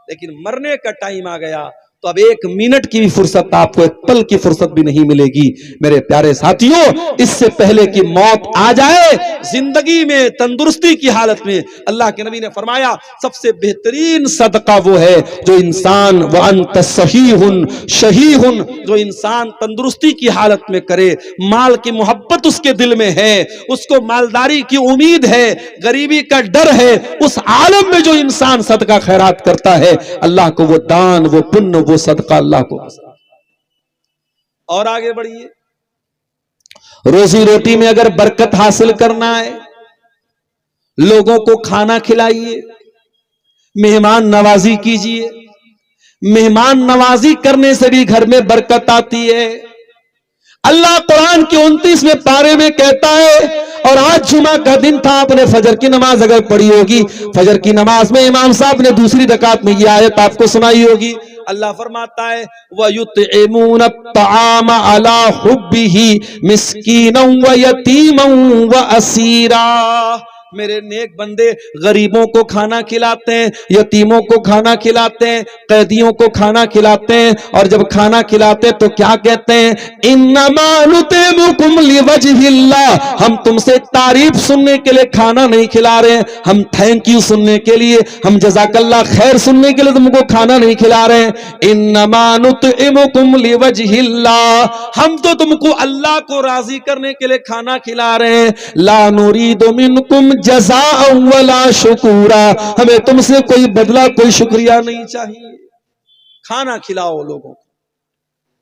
लेकिन मरने का टाइम आ गया तो अब एक मिनट की भी फुर्सत, आपको एक पल की फुर्सत भी नहीं मिलेगी। मेरे प्यारे साथियों, इससे पहले कि मौत आ जाए, जिंदगी में तंदुरुस्ती की हालत में अल्लाह के नबी ने फरमाया, सबसे बेहतरीन सदका वो है जो इंसान व अंत सहीहुन शहीहुन, जो इंसान तंदुरुस्ती की हालत में करे, माल की मोहब्बत उसके दिल में है, उसको मालदारी की उम्मीद है, गरीबी का डर है, उस आलम में जो इंसान सदका खैरात करता है, अल्लाह को वो दान, वो पुण्य, वो सदका अल्लाह को। और आगे बढ़िए, रोजी रोटी में अगर बरकत हासिल करना है, लोगों को खाना खिलाइए, मेहमान नवाजी कीजिए। मेहमान नवाजी करने से भी घर में बरकत आती है। अल्लाह कुरान के 29वें पारे में कहता है, और आज जुमा का दिन था, आपने फजर की नमाज अगर पढ़ी होगी, फजर की नमाज में इमाम साहब ने दूसरी रकात में यह आयत आपको सुनाई होगी। अल्लाह फरमाता है, व युतइमून अत्तआम अला हुब्बिही मिस्कीनन व यतीमन व असीरा। मेरे नेक बंदे गरीबों को खाना खिलाते हैं, यतीमों को खाना खिलाते हैं, कैदियों को खाना खिलाते हैं, और जब खाना खिलाते हैं तो क्या कहते हैं, इन्नमा नुतिमुकुम लिवजहिल्लाह, हम तुमसे तारीफ सुनने के लिए खाना नहीं खिला रहे हैं, हम थैंक यू सुनने के लिए, हम जज़ाकल्लाह खैर सुनने के लिए तुमको खाना नहीं खिला रहे हैं। इन्नमा नुतिमुकुम लिवजहिल्लाह, हम तो तुमको अल्लाह को राजी करने के लिए खाना खिला रहे हैं। ला नुरीदु मिनकुम जज़ाअ वला शुकूरा, हमें तुमसे कोई बदला, कोई शुक्रिया नहीं चाहिए। खाना खिलाओ लोगों को।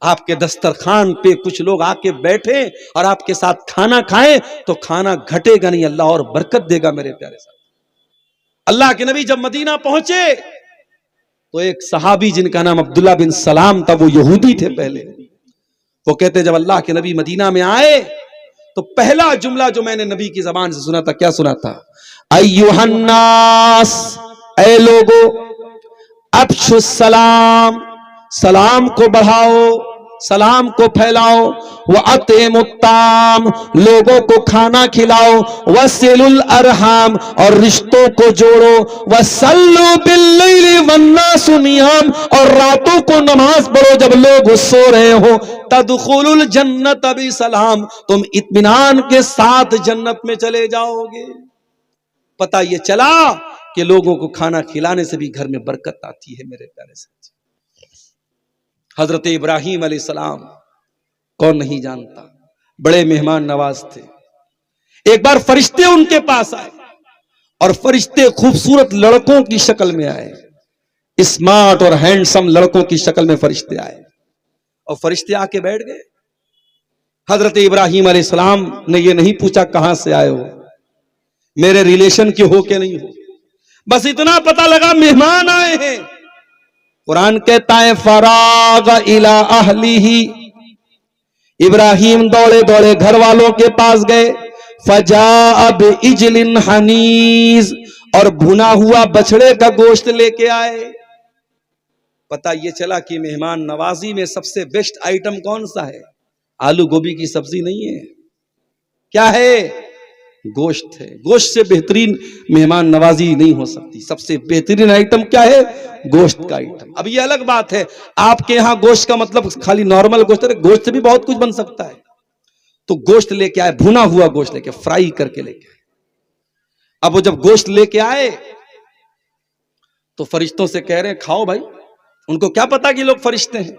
आपके दस्तरखान पे कुछ लोग आके बैठे और आपके साथ खाना खाएं तो खाना घटेगा नहीं, अल्लाह और बरकत देगा। मेरे प्यारे साथ, अल्लाह के नबी जब मदीना पहुंचे तो एक सहाबी जिनका नाम अब्दुल्ला बिन सलाम था, वो यहूदी थे पहले, वो कहते जब अल्लाह के नबी मदीना में आए तो पहला जुमला जो मैंने नबी की जबान से सुना था, क्या सुना था, अय्युहन्नास, ऐ लोगो, अफ्शुस सलाम, सलाम को बढ़ाओ, सलाम को फैलाओ, व अतिमुत्ताम, लोगों को खाना खिलाओ, वसिलुल अरहाम, और रिश्तों को जोड़ो, वसल्लु बिल्लैलि वन्नासु नियाम, और रातों को नमाज पढ़ो जब लोग सो रहे हो, तदखुलुल जन्नत बि सलाम, तुम इत्मीनान के साथ जन्नत में चले जाओगे। पता ये चला कि लोगों को खाना खिलाने से भी घर में बरकत आती है। मेरे प्यारे साथी, हजरत इब्राहीम अलैहिस्सलाम कौन नहीं जानता, बड़े मेहमान नवाज थे। एक बार फरिश्ते उनके पास आए और फरिश्ते खूबसूरत लड़कों की शक्ल में आए, स्मार्ट और हैंडसम लड़कों की शक्ल में फरिश्ते आए, और फरिश्ते आके बैठ गए। हजरत इब्राहीम अलैहिस्सलाम ने ये नहीं पूछा कहां से आए हो, मेरे रिलेशन के हो के नहीं हो, बस इतना पता लगा मेहमान आए हैं। कुरान कहता है, फराग इला अहलिही, इब्राहिम दौड़े दौड़े घर वालों के पास गए, फजा अब इजलिन हनीज, और भुना हुआ बछड़े का गोश्त लेके आए। पता ये चला कि मेहमान नवाजी में सबसे बेस्ट आइटम कौन सा है? आलू गोभी की सब्जी नहीं है, क्या है? गोश्त है। गोश्त से बेहतरीन मेहमान नवाजी नहीं हो सकती। सबसे बेहतरीन आइटम क्या है? गोश्त का आइटम। अब ये अलग बात है, आपके यहां गोश्त का मतलब खाली नॉर्मल गोश्त है, गोश्त से भी बहुत कुछ बन सकता है। तो गोश्त लेके आए, भुना हुआ गोश्त लेके, फ्राई करके लेके आए। अब वो जब गोश्त लेके आए तो फरिश्तों से कह रहे हैं खाओ भाई। उनको क्या पता कि लोग फरिश्ते हैं।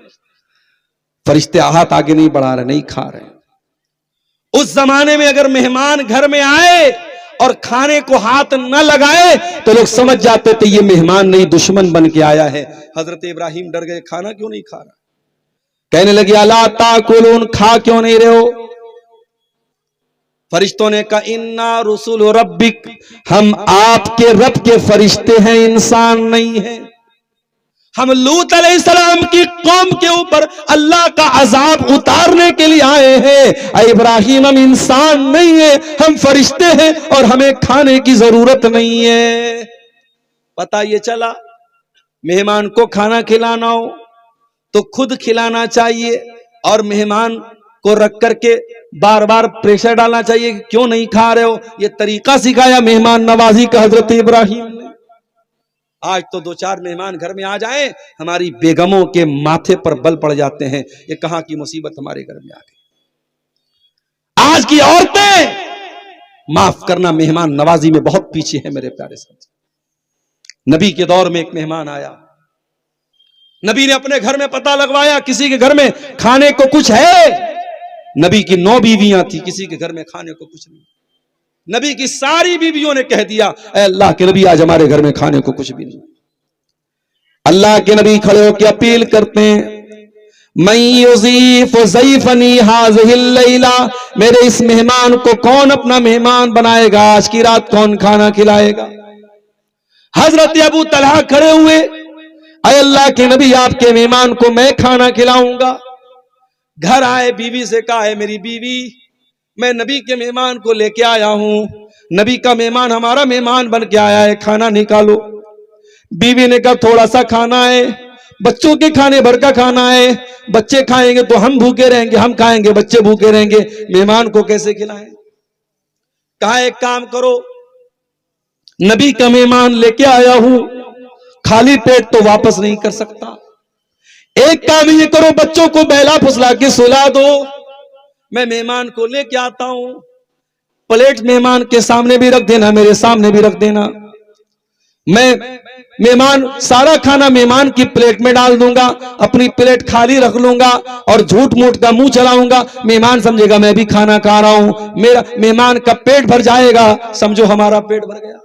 फरिश्ते हाथ आगे नहीं बढ़ा रहे, नहीं खा रहे। उस जमाने में अगर मेहमान घर में आए और खाने को हाथ न लगाए तो लोग समझ जाते थे ये मेहमान नहीं दुश्मन बन के आया है। हजरत इब्राहिम डर गए, खाना क्यों नहीं खा रहा? कहने लगे अला ताकुलून, खा क्यों नहीं रहे हो? फरिश्तों ने कहा इन्ना रुसुल रब्बिक, हम आपके रब के फरिश्ते हैं, इंसान नहीं है। हम लूत अलैहिस्सलाम की कौम के ऊपर अल्लाह का अजाब उतारने के लिए आए हैं। ऐ इब्राहिम, हम इंसान नहीं है, हम फरिश्ते हैं और हमें खाने की जरूरत नहीं है। पता ये चला मेहमान को खाना खिलाना हो तो खुद खिलाना चाहिए और मेहमान को रख करके बार बार प्रेशर डालना चाहिए कि क्यों नहीं खा रहे हो। यह तरीका सिखाया मेहमान नवाजी का हजरत इब्राहिम ने। आज तो दो चार मेहमान घर में आ जाएं, हमारी बेगमों के माथे पर बल पड़ जाते हैं। ये कहां की मुसीबत हमारे घर में आ गई। आज की औरतें माफ करना मेहमान नवाजी में बहुत पीछे है मेरे प्यारे साथी। नबी के दौर में एक मेहमान आया, नबी ने अपने घर में पता लगवाया किसी के घर में खाने को कुछ है। नबी की 9 बीवियां थी, किसी के घर में खाने को कुछ नहीं। नबी की सारी बीवियों ने कह दिया ऐ अल्लाह के नबी आज हमारे घर में खाने को कुछ भी नहीं। अल्लाह के नबी खड़े होकर अपील करते हैं मैं युज़ीफ़ ज़ैफ़नी हाज़िहिल लैला, मेरे इस मेहमान को कौन अपना मेहमान बनाएगा? आज की रात कौन खाना खिलाएगा? हजरत अबू तलहा खड़े हुए, ऐ अल्लाह के नबी आपके मेहमान को मैं खाना खिलाऊंगा। घर आए, बीवी से कहा है मेरी बीवी मैं नबी के मेहमान को लेके आया हूं, नबी का मेहमान हमारा मेहमान बन के आया है, खाना निकालो। बीवी ने कहा थोड़ा सा खाना है, बच्चों के खाने भर का खाना है, बच्चे खाएंगे तो हम भूखे रहेंगे, हम खाएंगे बच्चे भूखे रहेंगे, मेहमान को कैसे खिलाएं? कहा एक काम करो, नबी का मेहमान लेके आया हूं, खाली पेट तो वापस नहीं कर सकता। एक काम ये करो, बच्चों को बहला फुसला के सुला दो, मैं मेहमान को लेके आता हूं। प्लेट मेहमान के सामने भी रख देना, मेरे सामने भी रख देना। मैं मेहमान सारा खाना मेहमान की प्लेट में डाल दूंगा, अपनी प्लेट खाली रख लूंगा और झूठ मूठ का मुंह चलाऊंगा। मेहमान समझेगा मैं भी खाना खा रहा हूं, मेरा मेहमान का पेट भर जाएगा, समझो हमारा पेट भर गया।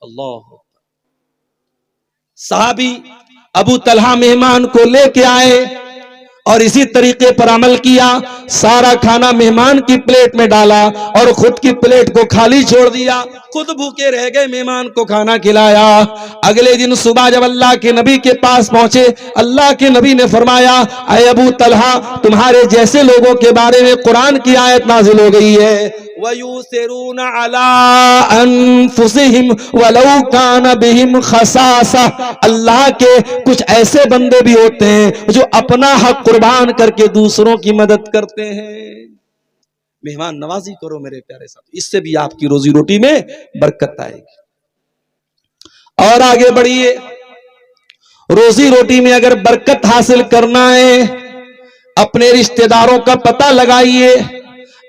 अल्लाह। साहबी अबू तलहा मेहमान को लेके आए और इसी तरीके पर अमल किया। सारा खाना मेहमान की प्लेट में डाला और खुद की प्लेट को खाली छोड़ दिया, खुद भूखे रह गए, मेहमान को खाना खिलाया। अगले दिन सुबह जब अल्लाह के नबी के पास पहुंचे, अल्लाह के नबी ने फरमाया ऐ अबू तलहा, तुम्हारे जैसे लोगों के बारे में कुरान की आयत नाजिल हो गई है, वयूसिरूना अला अनफुसिहिम वलौ कान बिहिम खसासा। अल्लाह के कुछ ऐसे बंदे भी होते हैं जो अपना हक कुर्बान करके दूसरों की मदद करते हैं। मेहमान नवाजी करो मेरे प्यारे साथी, इससे भी आपकी रोजी रोटी में बरकत आएगी। और आगे बढ़िए, रोजी रोटी में अगर बरकत हासिल करना है, अपने रिश्तेदारों का पता लगाइए।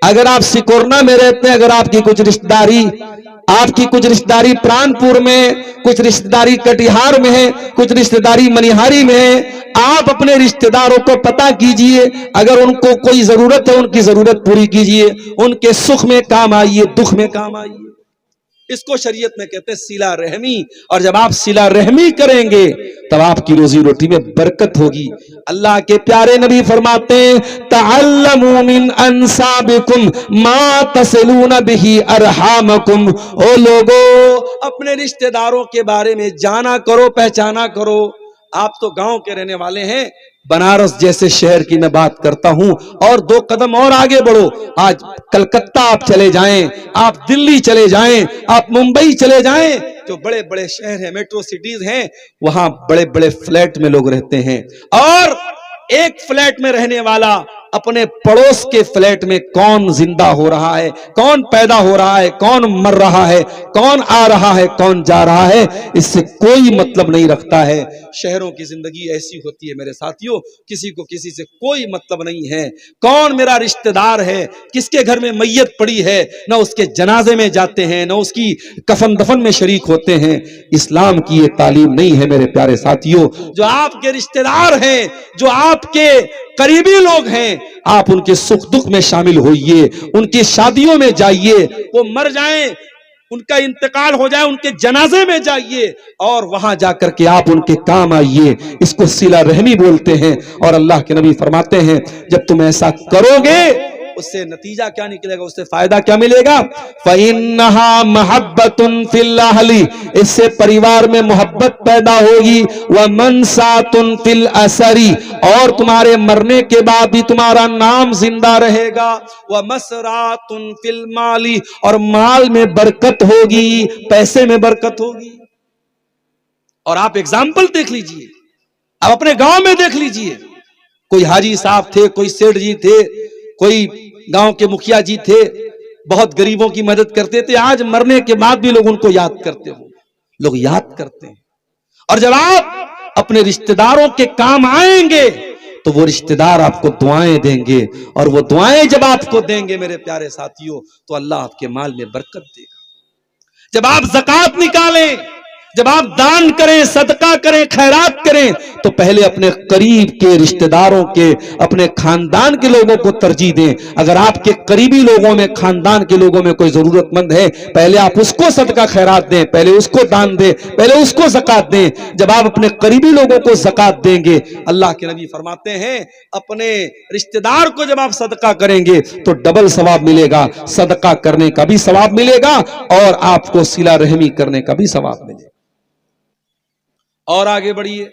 अगर आप सिकोरना में रहते हैं, अगर आपकी कुछ रिश्तेदारी प्राणपुर में, कुछ रिश्तेदारी कटिहार में है, कुछ रिश्तेदारी मनिहारी में है, आप अपने रिश्तेदारों को पता कीजिए। अगर उनको कोई जरूरत है, उनकी जरूरत पूरी कीजिए, उनके सुख में काम आइए, दुख में काम आइए। इसको शरीयत में कहते हैं सिला रहमी। और जब आप सिला रहमी करेंगे तब आपकी रोजी रोटी में बरकत होगी। अल्लाह के प्यारे नबी फरमाते हैं तअल्लमू मिन अंसाबिकुम मा तसिलून बिही अरहामकुम। ओ लोगो, अपने रिश्तेदारों के बारे में जाना करो, पहचाना करो। आप तो गांव के रहने वाले हैं, बनारस जैसे शहर की मैं बात करता हूं। और 2 कदम और आगे बढ़ो, आज कलकत्ता आप चले जाएं, आप दिल्ली चले जाएं, आप मुंबई चले जाएं, जो बड़े बड़े शहर हैं, मेट्रो सिटीज हैं, वहां बड़े बड़े फ्लैट में लोग रहते हैं। और एक फ्लैट में रहने वाला अपने पड़ोस के फ्लैट में कौन जिंदा हो रहा है, कौन पैदा हो रहा है, कौन मर रहा है, कौन आ रहा है, कौन जा रहा है, इससे कोई मतलब नहीं रखता है। शहरों की जिंदगी ऐसी होती है मेरे साथियों, किसी को किसी से कोई मतलब नहीं है। कौन मेरा रिश्तेदार है, किसके घर में मैयत पड़ी है, ना उसके जनाजे में जाते हैं, ना उसकी कफन दफन में शरीक होते हैं। इस्लाम की ये तालीम नहीं है मेरे प्यारे साथियों। जो आपके रिश्तेदार हैं, जो आपके करीबी लोग हैं, आप उनके सुख दुख में शामिल होइए, उनकी शादियों में जाइए, वो मर जाएं, उनका इंतकाल हो जाए, उनके जनाजे में जाइए और वहां जाकर के आप उनके काम आइए। इसको सिला रहमी बोलते हैं। और अल्लाह के नबी फरमाते हैं, जब तुम ऐसा करोगे उससे नतीजा क्या निकलेगा, उससे फायदा क्या मिलेगा? फ़इन्नहा महब्बतुन फिल अहली, इससे परिवार में मोहब्बत पैदा होगी। व मनसातुन फिल असरी, और तुम्हारे मरने के बाद भी तुम्हारा नाम जिंदा रहेगा। व मसरातुन फिल माली, और माल में बरकत होगी, पैसे में बरकत होगी। और आप एग्जाम्पल देख लीजिए, आप अपने गांव में देख लीजिए, कोई हाजी साहब थे, कोई सेठ जी थे, कोई गांव के मुखिया जी थे, बहुत गरीबों की मदद करते थे। आज मरने के बाद भी लोग उनको याद करते हो, लोग याद करते हैं। और जब आप अपने रिश्तेदारों के काम आएंगे तो वो रिश्तेदार आपको दुआएं देंगे, और वो दुआएं जब आपको देंगे मेरे प्यारे साथियों, तो अल्लाह आपके माल में बरकत देगा। जब आप ज़कात निकालें, जब आप दान करें, सदका करें, खैरात करें, तो पहले अपने करीब के रिश्तेदारों के, अपने खानदान के लोगों को तरजीह दें। अगर आपके करीबी लोगों में, खानदान के लोगों में कोई जरूरतमंद है, पहले आप उसको सदका खैरात दें, पहले उसको दान दें, पहले उसको ज़कात दें। जब आप अपने करीबी लोगों को ज़कात देंगे, अल्लाह के नबी फरमाते हैं, अपने रिश्तेदार को जब आप सदका करेंगे तो डबल सवाब मिलेगा। सदका करने का भी सवाब मिलेगा और आपको सिला रहमी करने का भी सवाब मिलेगा। और आगे बढ़िए,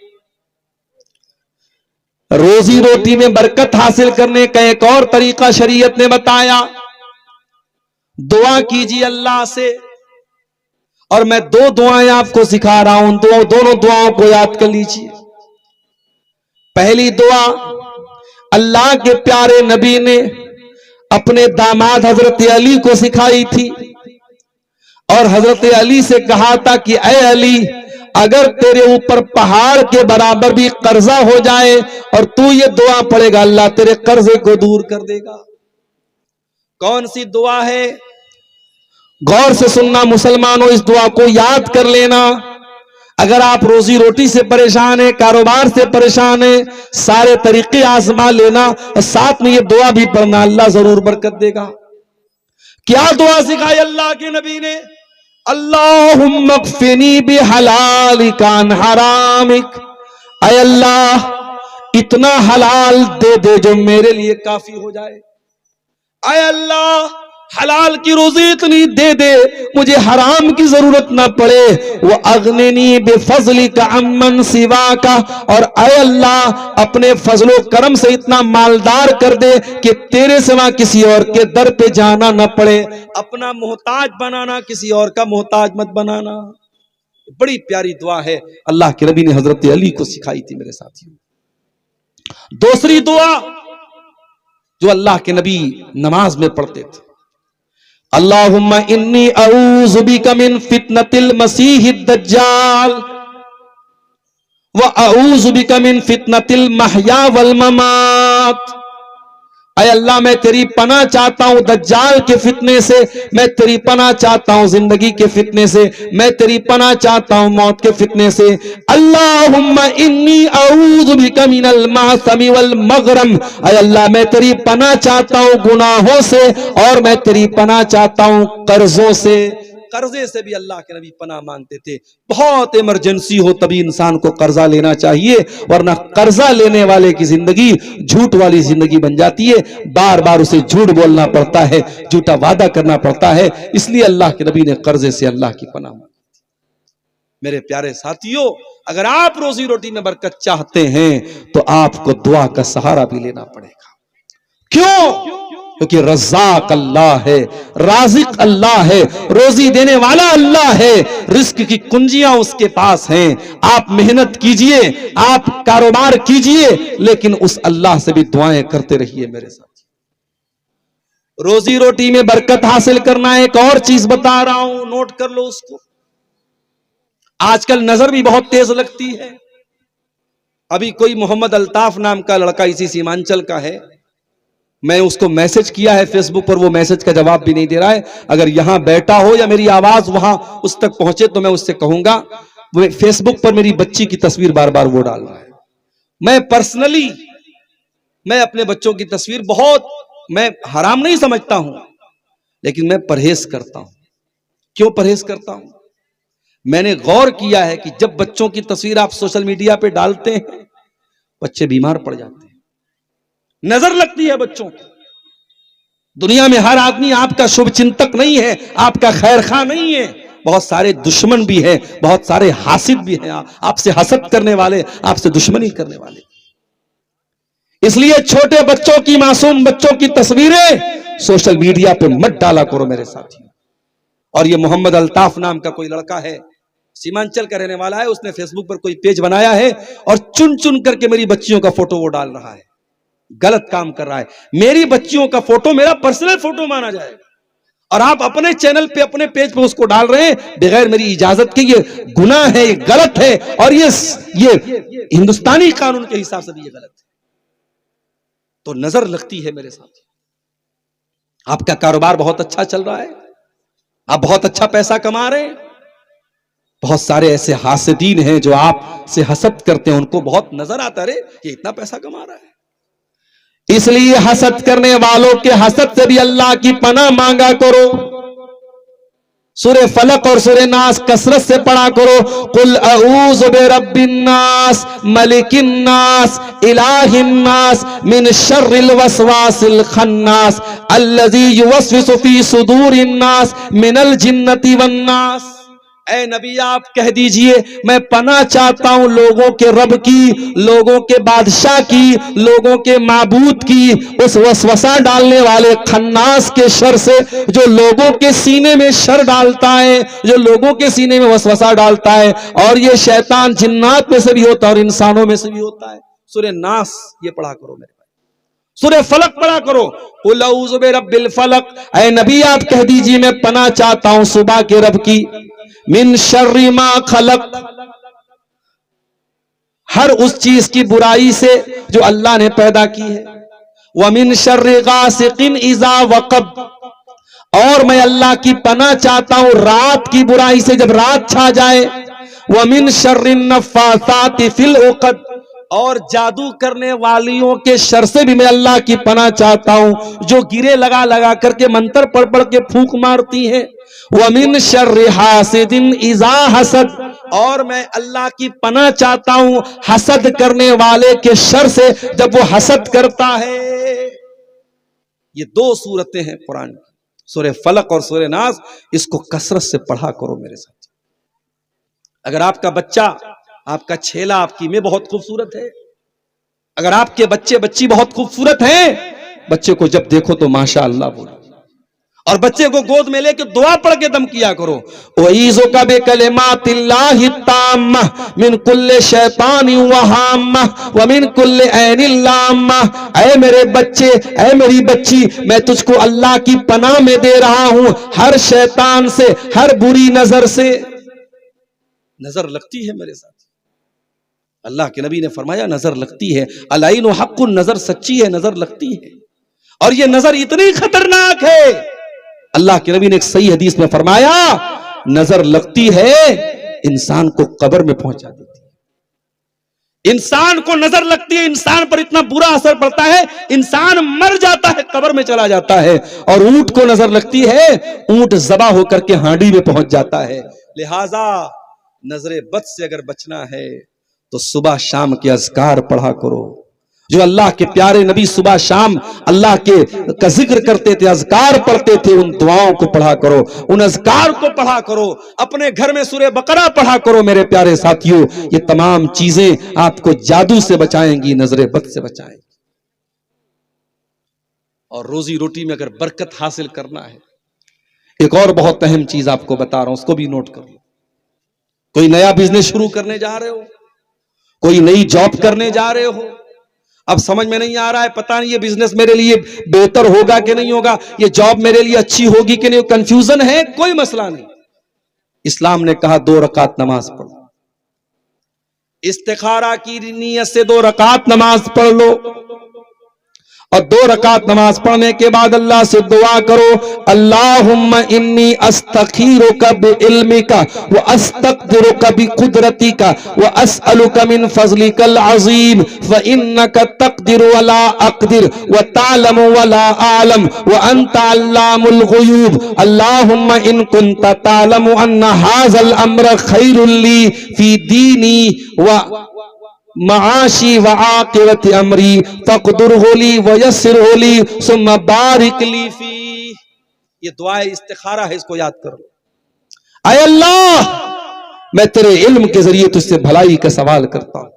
रोजी रोटी में बरकत हासिल करने का एक और तरीका शरीयत ने बताया। दुआ कीजिए अल्लाह से, और मैं 2 दुआएं आपको सिखा रहा हूं, दोनों दुआओं को याद कर लीजिए। पहली दुआ अल्लाह के प्यारे नबी ने अपने दामाद हजरत अली को सिखाई थी, और हजरत अली से कहा था कि ऐ अली, अगर तेरे ऊपर पहाड़ के बराबर भी कर्जा हो जाए और तू ये दुआ पढ़ेगा, अल्लाह तेरे कर्जे को दूर कर देगा। कौन सी दुआ है? गौर से सुनना मुसलमानों, इस दुआ को याद कर लेना। अगर आप रोजी रोटी से परेशान है, कारोबार से परेशान है, सारे तरीके आजमा लेना और साथ में ये दुआ भी पढ़ना, अल्लाह जरूर बरकत देगा। क्या दुआ सिखाई अल्लाह के नबी ने? अल्लाहुम्मा क़्फ़िनी बिहलालिका अन हरामिक, ऐ अल्लाह इतना हलाल दे दे जो मेरे लिए काफी हो जाए। ऐ अल्लाह हलाल की रोजी इतनी दे दे मुझे हराम की जरूरत ना पड़े। वो अगनिनी बिफज़लिका अम्मन सिवाका, और ऐ अल्लाह अपने फजलो करम से इतना मालदार कर दे कि तेरे सिवा किसी और के दर पे जाना ना पड़े। अपना मोहताज बनाना, किसी और का मोहताज मत बनाना। बड़ी प्यारी दुआ है, अल्लाह के नबी ने हजरत अली को सिखाई थी मेरे साथियों। दूसरी दुआ जो अल्लाह के नबी नमाज में पढ़ते थे, अल्लाहुम्मा इन्नी अऊज़ु बिका मिन फितनतिल मसीहिद दज्जाल व अऊज़ु बिका मिन फितनतिल महया वल ममात। ऐ अल्लाह मैं तेरी पनाह चाहता हूं दज्जाल के फितने से, मैं तेरी पनाह चाहता हूं जिंदगी के फितने से, मैं तेरी पनाह चाहता हूं मौत के फितने से। अल्लाहुम्मा इन्नी अऊज़ु बिका मिनल मासमी वल मगरम, ऐ अल्लाह मैं तेरी पनाह चाहता हूं गुनाहों से, और मैं तेरी पनाह चाहता हूं कर्जों से। कर्जे से भी अल्लाह के नबी पनाह मांगते थे। बहुत इमरजेंसी हो तभी इंसान को कर्जा लेना चाहिए, वरना कर्जा लेने वाले की जिंदगी झूठ वाली जिंदगी बन जाती है। बार बार उसे झूठ बोलना पड़ता है, झूठा वादा करना पड़ता है। इसलिए अल्लाह के नबी ने कर्जे से अल्लाह की पनाह मांगी। मेरे प्यारे साथियों, अगर आप रोजी रोटी में बरकत चाहते हैं तो आपको दुआ का सहारा भी लेना पड़ेगा। क्यों? क्योंकि रज़्ज़ाक़ अल्लाह है, राज़िक़ अल्लाह है, रोजी देने वाला अल्लाह है, रिस्क की कुंजियां उसके पास हैं। आप मेहनत कीजिए, आप कारोबार कीजिए, लेकिन उस अल्लाह से भी दुआएं करते रहिए मेरे साथ। रोजी रोटी में बरकत हासिल करना, एक और चीज बता रहा हूं, नोट कर लो उसको। आजकल नजर भी बहुत तेज लगती है। अभी कोई मोहम्मद अल्ताफ नाम का लड़का इसी सीमांचल का है, मैं उसको मैसेज किया है फेसबुक पर, वो मैसेज का जवाब भी नहीं दे रहा है। अगर यहां बैठा हो या मेरी आवाज वहां उस तक पहुंचे तो मैं उससे कहूंगा, वो फेसबुक पर मेरी बच्ची की तस्वीर बार बार वो डाल रहा है। मैं पर्सनली मैं अपने बच्चों की तस्वीर बहुत, मैं हराम नहीं समझता हूं, लेकिन मैं परहेज करता हूं। क्यों परहेज करता हूं? मैंने गौर किया है कि जब बच्चों की तस्वीर आप सोशल मीडिया पे डालते हैं, बच्चे बीमार पड़ जाते हैं, नजर लगती है बच्चों को। दुनिया में हर आदमी आपका शुभ चिंतक नहीं है, आपका खैर खा नहीं है। बहुत सारे दुश्मन भी हैं, बहुत सारे हासिद भी हैं, आपसे हसद करने वाले, आपसे दुश्मनी करने वाले। इसलिए छोटे बच्चों की, मासूम बच्चों की तस्वीरें सोशल मीडिया पे मत डाला करो मेरे साथियों। और ये मोहम्मद अल्ताफ नाम का कोई लड़का है, सीमांचल का रहने वाला है, उसने फेसबुक पर कोई पेज बनाया है और चुन चुन करके मेरी बच्चियों का फोटो वो डाल रहा है। गलत काम कर रहा है। मेरी बच्चियों का फोटो मेरा पर्सनल फोटो माना जाएगा, और आप अपने चैनल पे, अपने पेज पे उसको डाल रहे हैं बगैर मेरी इजाजत के। ये गुनाह है, ये गलत है, और ये हिंदुस्तानी कानून के हिसाब से भी ये गलत है। तो नजर लगती है मेरे साथ। आपका कारोबार बहुत अच्छा चल रहा है, आप बहुत अच्छा पैसा कमा रहे हैं, बहुत सारे ऐसे हासिदीन हैं जो आपसे हसद करते हैं, उनको बहुत नजर आता है ये इतना पैसा कमा रहा है। इसलिए हसद करने वालों के हसद से भी अल्लाह की पनाह मांगा करो। सूरे फलक और सूरे नास कसरत से पढ़ा करो। कुल अऊज़ु बिरब्बिन नास मलिकिन नास इलाहिन नास मिन शर्रिल वसवासिल खन्नास अल्लज़ी युवस्विसु फी सुदूरिन नास मिनल जिन्नति वन नास। ऐ नबी आप कह दीजिए, मैं पनाह चाहता हूं लोगों के रब की, लोगों के बादशाह की, लोगों के माबूद की, उस वसवसा डालने वाले खन्नास के शर से, जो लोगों के सीने में शर डालता है, जो लोगों के सीने में वसवसा डालता है। और ये शैतान जिन्नात में से भी होता है और इंसानों में से भी होता है। सूरे नास ये पढ़ा करो मेरे भाई, सूरे फलक पढ़ा करो। कुल अऊज़ु बिरब्बिल फलक, ऐ नबी आप कह दीजिए मैं पनाह चाहता हूं सुबह के रब की, मिन शर्रि मा खलक, हर उस चीज की बुराई से जो अल्लाह ने पैदा की है। व मिन शर्रि गासिकिन इज़ा वक़ब, और मैं अल्लाह की पनाह चाहता हूं रात की बुराई से जब रात छा जाए। व मिन शर्रि नफ़्फ़ासाति फिल उक़द, और जादू करने वालियों के शर से भी मैं अल्लाह की पनाह चाहता हूं, जो गिरे लगा लगा करके मंत्र पढ़ पढ़ के फूंक मारती है। व मिन शर्रि हासिदिन इज़ा हसद, और मैं अल्लाह की पनाह चाहता हूं हसद करने वाले के शर से जब वो हसद करता है। ये दो सूरतें हैं कुरान की, सूरे फलक और सूरे नास। इसको कसरत से पढ़ा करो मेरे साथ। अगर आपका बच्चा, आपका छेला आपकी में बहुत खूबसूरत है, अगर आपके बच्चे बच्ची बहुत खूबसूरत हैं, बच्चे को जब देखो तो माशा अल्लाह बोलो, और बच्चे को गोद में लेके दुआ पढ़ के दम किया करो। वईज़ुका बिकलिमातिल्लाहि ताम्मा मिन कुल्लि शैतानिन व हाम्मा व मिन कुल्लि ऐनिन लाम्मा। ऐ मेरे बच्चे, ऐ मेरी बच्ची, मैं तुझको अल्लाह की पनाह में दे रहा हूं हर शैतान से, हर बुरी नजर से। नजर लगती है मेरे साथ, अल्लाह के नबी ने फरमाया नजर लगती है। अलाइन व हक्कुन, नजर सच्ची है, नजर लगती है। और ये नजर इतनी खतरनाक है, अल्लाह के नबी ने एक सही हदीस में फरमाया नजर लगती है इंसान को कब्र में पहुंचा देती है। इंसान को नजर लगती है, इंसान पर इतना बुरा असर पड़ता है, इंसान मर जाता है, कब्र में चला जाता है। और ऊंट को नजर लगती है, ऊंट ज़बा होकर के हांडी में पहुंच जाता है। लिहाजा नजरे बद से अगर बचना है तो सुबह शाम के अज़कार पढ़ा करो, जो अल्लाह के प्यारे नबी सुबह शाम अल्लाह के का जिक्र करते थे, अज़कार पढ़ते थे, उन दुआओं को पढ़ा करो, उन अज़कार को पढ़ा करो, अपने घर में सूरह बकरा पढ़ा करो। मेरे प्यारे साथियों, ये तमाम चीजें आपको जादू से बचाएंगी, नजर बद से बचाएंगी। और रोजी रोटी में अगर बरकत हासिल करना है, एक और बहुत अहम चीज आपको बता रहा हूं, उसको भी नोट कर लो। कोई नया बिजनेस शुरू करने जा रहे हो, कोई नई जॉब करने जा रहे हो, अब समझ में नहीं आ रहा है, पता नहीं ये बिजनेस मेरे लिए बेहतर होगा कि नहीं होगा, ये जॉब मेरे लिए अच्छी होगी कि नहीं, कंफ्यूजन है, कोई मसला नहीं। इस्लाम ने कहा 2 रकात नमाज पढ़ो, इस्तिखारा की नीयत से 2 रकात नमाज पढ़ लो, और 2 रकात नमाज पढ़ने के बाद अल्लाह से दुआ करो, अल्लाहुम्मा इन्नी अस्तखीरुका बिइल्मिका व अस्तक़दिरुका बिकुदरतिका व अस्अलुका मिन फज़लिकल अज़ीम व इन्नका तक़दिरु व ला अक़दिर व तालमु व ला आलम व अंता अल्लामुल ग़ुयूब। अल्लाहुम्मा इन कुन्ता तालमु अन्ना हाज़ल अम्र खैरुल ली फ़ी दीनी व माशी व आक़िबत अमरी फ़क़दुर होली व यस्सिर होली सुम्मा बारिक ली फी। ये दुआ इस्तिखारा है, इसको याद कर लो। आय अल्लाह, मैं तेरे इल्म के जरिए तुझसे भलाई का सवाल करता हूं,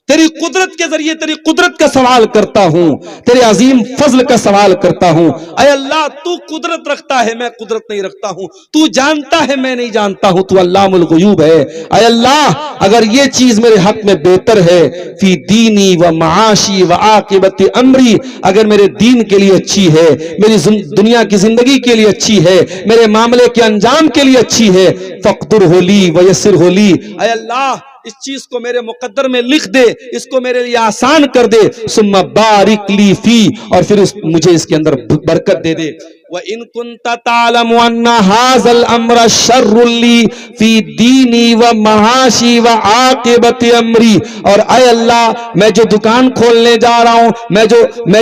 तेरी कुदरत के जरिए तेरी कुदरत का सवाल करता हूं, तेरे अजीम फजल का सवाल करता हूं। अय अल्लाह, तू कुदरत रखता है, मैं कुदरत नहीं रखता हूं, तू जानता है, मैं नहीं जानता हूं, तू अल्लामुल ग़ुयूब है। अय अल्लाह, अगर ये चीज मेरे हक में बेहतर है, फी दीनी व माशी व आक़िबत अमरी, अगर मेरे दीन के लिए अच्छी है, मेरी दुनिया की जिंदगी के लिए अच्छी है, मेरे मामले के अंजाम के लिए अच्छी है, फ़क़दुर होली व यस्सिर होली। अय अल्लाह, इस चीज को मेरे मुकद्दर में लिख दे, इसको मेरे लिए आसान कर दे, सुम्मा बारिक ली फी, और फिर मुझे इसके अंदर बरकत दे दे। व इन कुन्ता तालमु अन्ना हाज़ल अम्र शर्रुल ली फी दीनी व महाशी व आक़िबत अमरी, और अय अल्लाह, मैं जो दुकान खोलने जा रहा हूं, मैं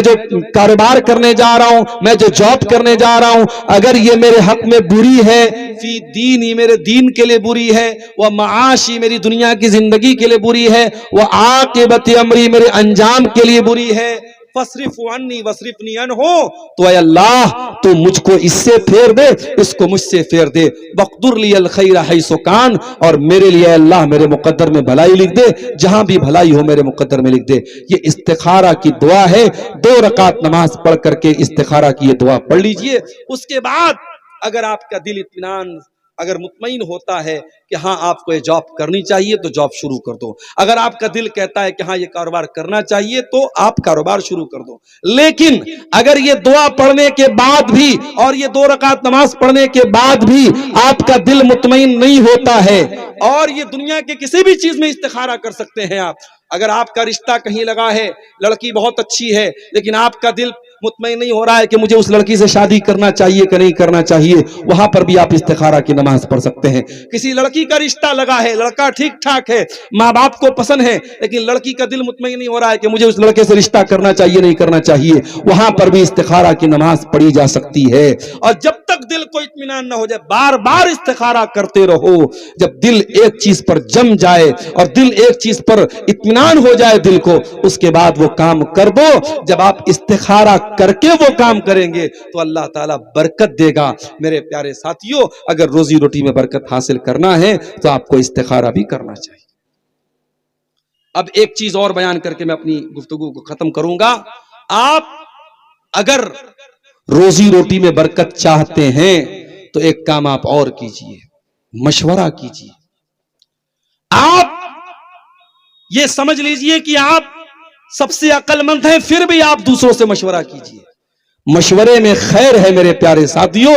जो कारोबार करने जा रहा हूं, मैं जो जॉब करने जा रहा हूं, अगर ये मेरे हक में बुरी है, फी दीनी, मेरे दीन के लिए बुरी है, व माशी, मेरी दुनिया की जिंदगी के लिए बुरी है, व आक़िबत अमरी, मेरे अंजाम के लिए बुरी है, फसरिफ़ु अन्नी वसरिफ़नी अन्हु, तो ऐ अल्लाह, तू मुझको इससे फेर दे, इसको मुझसे फेर दे। वक़्दुर लियल खैर हैसु कान, और मेरे लिए अल्लाह मेरे मुकद्दर में भलाई लिख दे, जहां भी भलाई हो मेरे मुकद्दर में लिख दे। ये इस्तिखारा की दुआ है। 2 रकात नमाज पढ़ करके इस्तिखारा की ये दुआ पढ़ लीजिए। उसके बाद अगर आपका दिल इत्मीनान, अगर मुतमईन होता है कि हाँ आपको ये जॉब करनी चाहिए, तो जॉब शुरू कर दो। अगर आपका दिल कहता है कि हाँ ये कारोबार करना चाहिए, तो आप कारोबार शुरू कर दो। लेकिन अगर ये दुआ पढ़ने के बाद भी और ये 2 रकात नमाज पढ़ने के बाद भी आपका दिल मुतमईन नहीं होता है, और ये दुनिया के किसी भी चीज में इस्तिखारा कर सकते हैं आप। अगर आपका रिश्ता कहीं लगा है, लड़की बहुत अच्छी है, लेकिन आपका दिल मुतमईन नहीं हो रहा है कि मुझे उस लड़की से शादी करना चाहिए कि नहीं करना चाहिए, वहां पर भी आप इस्तिखारा की नमाज पढ़ सकते हैं। किसी लड़की का रिश्ता लगा है, लड़का ठीक ठाक है, माँ बाप को पसंद है, लेकिन लड़की का दिल मुतमईन नहीं हो रहा है कि मुझे उस लड़के से रिश्ता करना चाहिए नहीं करना चाहिए, वहां पर भी इस्तिखारा की नमाज पढ़ी जा सकती है। और जब तक दिल को इत्मीनान न हो जाए, बार बार इस्तिखारा करते रहो। जब दिल एक चीज पर जम जाए और दिल एक चीज पर इत्मीनान हो जाए दिल को, उसके बाद वो काम कर दो। जब आप इस्तिखारा करके वो काम करेंगे तो अल्लाह ताला बरकत देगा। मेरे प्यारे साथियों, अगर रोजी रोटी में बरकत हासिल करना है तो आपको इस्तिखारा भी करना चाहिए। अब एक चीज और बयान करके मैं अपनी गुफ्तगू को खत्म करूंगा। आप अगर रोजी रोटी में बरकत चाहते हैं तो एक काम आप और कीजिए, मशवरा कीजिए। आप ये समझ लीजिए कि आप सबसे अक्लमंद हैं, फिर भी आप दूसरों से मशवरा कीजिए। मशवरे में खैर है मेरे प्यारे साथियों।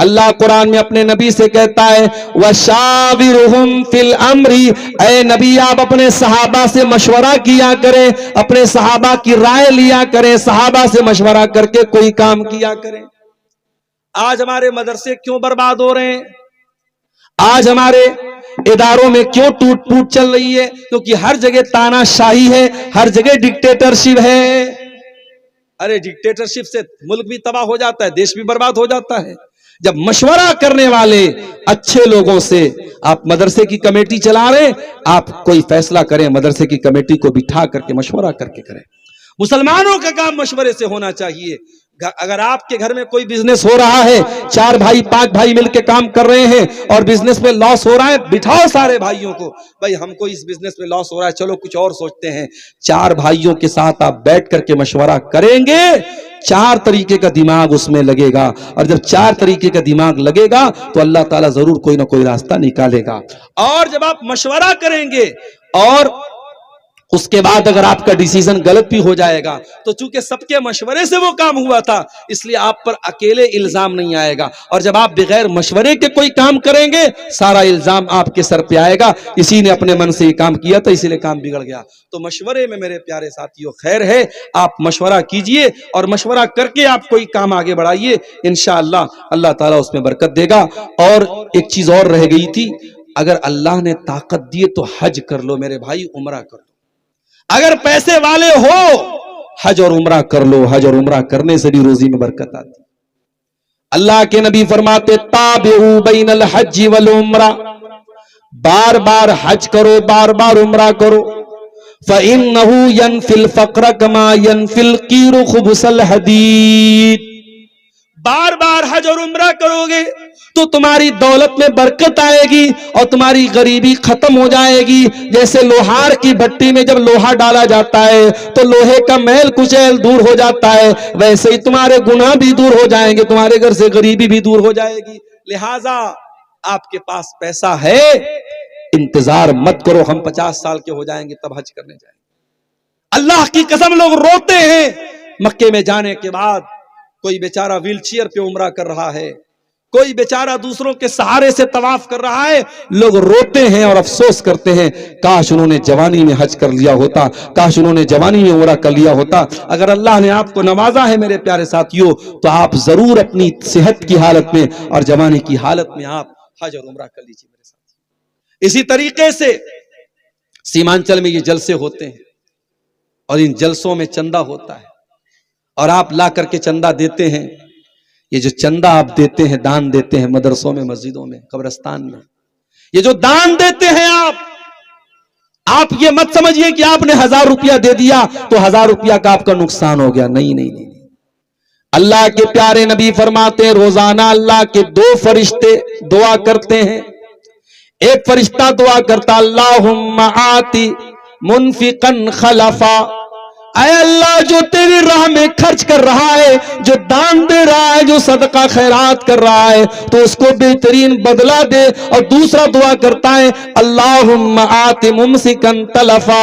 अल्लाह कुरान में अपने नबी से कहता है, वशाविरहुम फिल अम्री, ऐ नबी आप अपने सहाबा से मशवरा किया करें, अपने सहाबा की राय लिया करें, सहाबा से मशवरा करके कोई काम किया करें। आज हमारे मदरसे क्यों बर्बाद हो रहे हैं? आज हमारे इदारों में क्यों टूट फूट चल रही है? क्योंकि हर जगह तानाशाही है, हर जगह डिक्टेटरशिप है। अरे डिक्टेटरशिप से मुल्क भी तबाह हो जाता है, देश भी बर्बाद हो जाता है। जब मशवरा करने वाले अच्छे लोगों से, आप मदरसे की कमेटी चला रहे, आप कोई फैसला करें, मदरसे की कमेटी को बिठा करके मशवरा करके करें। मुसलमानों का काम मशवरे से होना चाहिए। अगर आपके घर में कोई बिजनेस हो रहा है, 4 भाई 5 भाई मिलकर काम कर रहे हैं और बिजनेस में लॉस हो रहा है, बिठाओ सारे भाइयों को, भाई हमको इस बिजनेस में लॉस हो रहा है, चलो कुछ और सोचते हैं। 4 भाइयों के साथ आप बैठ करके मशवरा करेंगे, 4 तरीके का दिमाग उसमें लगेगा, और जब 4 तरीके का दिमाग लगेगा तो अल्लाह ताला जरूर कोई ना कोई रास्ता निकालेगा। और जब आप मशवरा करेंगे और उसके बाद अगर आपका डिसीजन गलत भी हो जाएगा तो चूंकि सबके मशवरे से वो काम हुआ था, इसलिए आप पर अकेले इल्जाम नहीं आएगा। और जब आप बगैर मशवरे के कोई काम करेंगे, सारा इल्जाम आपके सर पे आएगा, इसी ने अपने मन से ये काम किया था इसीलिए काम बिगड़ गया। तो मशवरे में मेरे प्यारे साथियों खैर है, आप मशवरा कीजिए और मशवरा करके आप कोई काम आगे बढ़ाइए, इंशाअल्लाह अल्लाह ताला उसमें बरकत देगा। और एक चीज और रह गई थी, अगर अल्लाह ने ताकत दी तो हज कर लो मेरे भाई, उम्रा कर लो। अगर पैसे वाले हो हज और उम्रा कर लो, हज और उम्रा करने से भी रोजी में बरकत आती। अल्लाह के नबी फरमाते ताबिउ बैनल हज वल उम्रा, बार बार हज करो, बार बार उम्रा करो। फइन्नहु यनफिल फक्र कमा यनफिल कीरु खुबसल हदीद। बार बार हज और उम्रा करोगे तो तुम्हारी दौलत में बरकत आएगी और तुम्हारी गरीबी खत्म हो जाएगी। जैसे लोहार की भट्टी में जब लोहा डाला जाता है तो लोहे का मैल कुचैल दूर हो जाता है, वैसे ही तुम्हारे गुनाह भी दूर हो जाएंगे, तुम्हारे घर से गरीबी भी दूर हो जाएगी। लिहाजा आपके पास पैसा है, इंतजार मत करो हम 50 साल के हो जाएंगे तब हज करने जाएंगे। अल्लाह की कसम लोग रोते हैं मक्के में जाने के बाद। कोई बेचारा व्हील चेयर पे उम्रा कर रहा है, कोई बेचारा दूसरों के सहारे से तवाफ कर रहा है, लोग रोते हैं और अफसोस करते हैं काश उन्होंने जवानी में हज कर लिया होता, काश उन्होंने जवानी में उम्रा कर लिया होता। अगर अल्लाह ने आपको नवाजा है मेरे प्यारे साथियों, तो आप जरूर अपनी सेहत की हालत में और जवानी की हालत में आप हज और उम्रा कर लीजिए मेरे साथ। इसी तरीके से सीमांचल में ये जलसे होते हैं और इन जलसों में चंदा होता है और आप ला करके चंदा देते हैं। ये जो चंदा आप देते हैं, दान देते हैं मदरसों में, मस्जिदों में, कब्रिस्तान में, ये जो दान देते हैं आप ये मत समझिए कि आपने 1000 रुपया दे दिया तो 1000 रुपया का आपका नुकसान हो गया। नहीं नहीं नहीं, अल्लाह के प्यारे नबी फरमाते हैं रोजाना अल्लाह के 2 फरिश्ते दुआ करते हैं। एक फरिश्ता दुआ करता अल्लाहुम्मा आती मुनफिकन खलफा, ऐ अल्लाह जो तेरी राह में खर्च कर रहा है, जो दान दे रहा है, जो सदका खैरात कर रहा है, तो उसको बेहतरीन बदला दे। और दूसरा दुआ करता है अल्लाहुम्मा आति मुमसिकन तलफा,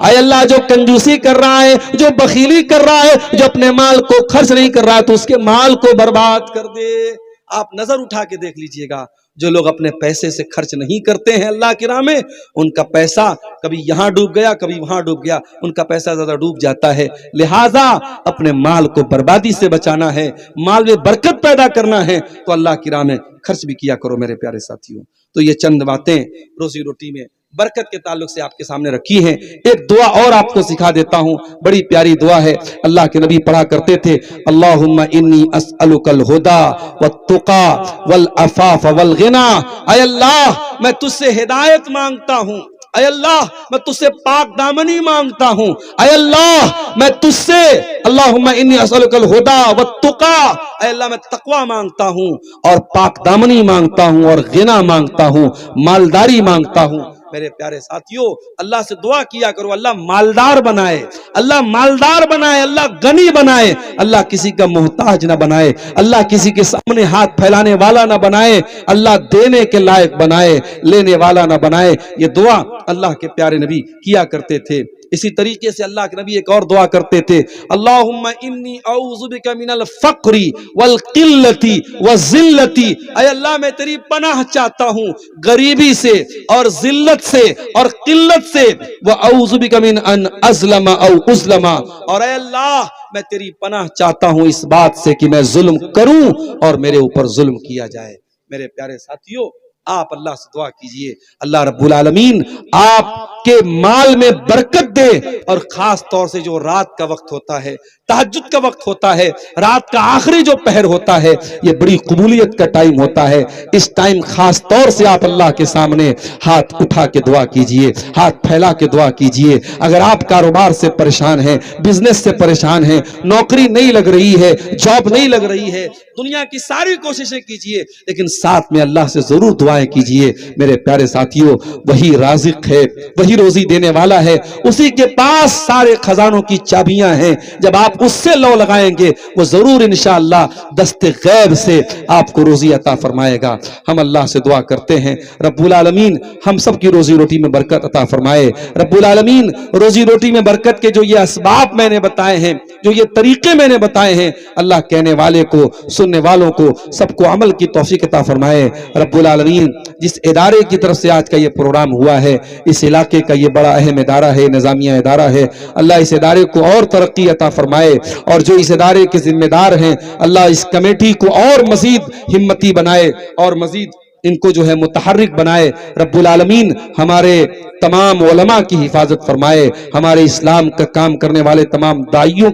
ऐ अल्लाह जो कंजूसी कर रहा है, जो बखीली कर रहा है, जो अपने माल को खर्च नहीं कर रहा है, तो उसके माल को बर्बाद कर दे। आप नजर उठा के देख लीजिएगा, जो लोग अपने पैसे से खर्च नहीं करते हैं अल्लाह की राह में, उनका पैसा कभी यहां डूब गया कभी वहां डूब गया, उनका पैसा ज्यादा डूब जाता है। लिहाजा अपने माल को बर्बादी से बचाना है, माल में बरकत पैदा करना है, तो अल्लाह की राह में खर्च भी किया करो मेरे प्यारे साथियों। तो ये चंद बातें रोजी रोटी में बरकत के ताल्लुक से आपके सामने रखी हैं। एक दुआ और आपको सिखा देता हूं, बड़ी प्यारी दुआ है, अल्लाह के नबी पढ़ा करते थे अल्लाहुम्मा इन्नी अस्अलुकल हुदा वत्तुका वल अफाफ वल गिना। ऐ अल्लाह मैं तुझसे हिदायत मांगता हूं, ऐ अल्लाह मैं तुझसे पाक दामनी मांगता हूं, ऐ अल्लाह मैं तुझसे अल्लाहुम्मा इन्नी अस्अलुकल हुदा वत्तुका, ऐ अल्लाह मैं तकवा मांगता हूं और पाक दामनी मांगता हूं और गिना मांगता हूं, मालदारी मांगता हूं। मेरे प्यारे साथियों अल्लाह से दुआ किया करो, अल्लाह मालदार बनाए, अल्लाह मालदार बनाए, अल्लाह गनी बनाए, अल्लाह किसी का मोहताज ना बनाए, अल्लाह किसी के सामने हाथ फैलाने वाला ना बनाए, अल्लाह देने के लायक बनाए, लेने वाला ना बनाए। ये दुआ अल्लाह के प्यारे नबी किया करते थे। इसी तरीके से अल्लाह के नबी एक और दुआ करते थे अल्लाहुम्मा इन्नी औज़ु बिका मिनल फ़क्री वल क़िल्लति व ज़िल्लति, ऐ अल्लाह मैं तेरी पनाह चाहता हूँ गरीबी से और जिल्लत से और किल्लत से, व औज़ु बिका मिन अन अज़लमा औ उज़लमा, और ऐ अल्लाह मैं तेरी पनाह चाहता हूँ इस बात से कि मैं जुल्म करूं और मेरे ऊपर जुल्म किया जाए। मेरे प्यारे साथियों आप अल्लाह से दुआ कीजिए, अल्लाह रब्बुल आलमीन आप आपके माल में बरकत दे। और खास तौर से जो रात का वक्त होता है, तहज्जुद का वक्त होता है, रात का आखिरी जो पहर होता है, ये बड़ी कबूलियत का टाइम होता है। इस टाइम खास तौर से आप अल्लाह के सामने हाथ उठा के दुआ कीजिए, हाथ फैला के दुआ कीजिए। अगर आप कारोबार से परेशान हैं, बिजनेस से परेशान हैं, नौकरी नहीं लग रही है, जॉब नहीं लग रही है, दुनिया की सारी कोशिशें कीजिए, लेकिन साथ में अल्लाह से जरूर दुआएं कीजिए। मेरे प्यारे साथियों, वही राज़िक है, वही रोजी देने वाला है, उसी के पास सारे खजानों की चाबियां हैं। जब आप उससे लौ लगाएंगे, वो जरूर इंशाअल्लाह दस्ते गैब से आपको रोजी अता फरमाएगा। हम अल्लाह से दुआ करते हैं, रब्बुल आलमीन हम सब की रोजी रोटी में बरकत अता फरमाए। रब्बुल आलमीन रोजी रोटी में बरकत के जो ये असबाब मैंने बताए हैं, जो ये तरीके मैंने बताए हैं, अल्लाह कहने वाले को, सुनने वालों को, सबको अमल की तौफीक अता फरमाए। रब्बुल आलमीन जिस इदारे की तरफ से आज का ये प्रोग्राम हुआ है, इस इलाके का ये बड़ा अहम इदारा है, निजामिया इदारा है, अल्लाह इस इदारे को और तरक्की अता फरमाए। और जो इस इदारे के जिम्मेदार हैं, अल्लाह इस कमेटी को और मजीद हिम्मती बनाए और मजीद इनको जो है मुतहर्रिक बनाए। रब्बुल आलमीन हमारे तमाम उलमा की हिफाजत फरमाए, हमारे इस्लाम का काम करने वाले तमाम दाइयों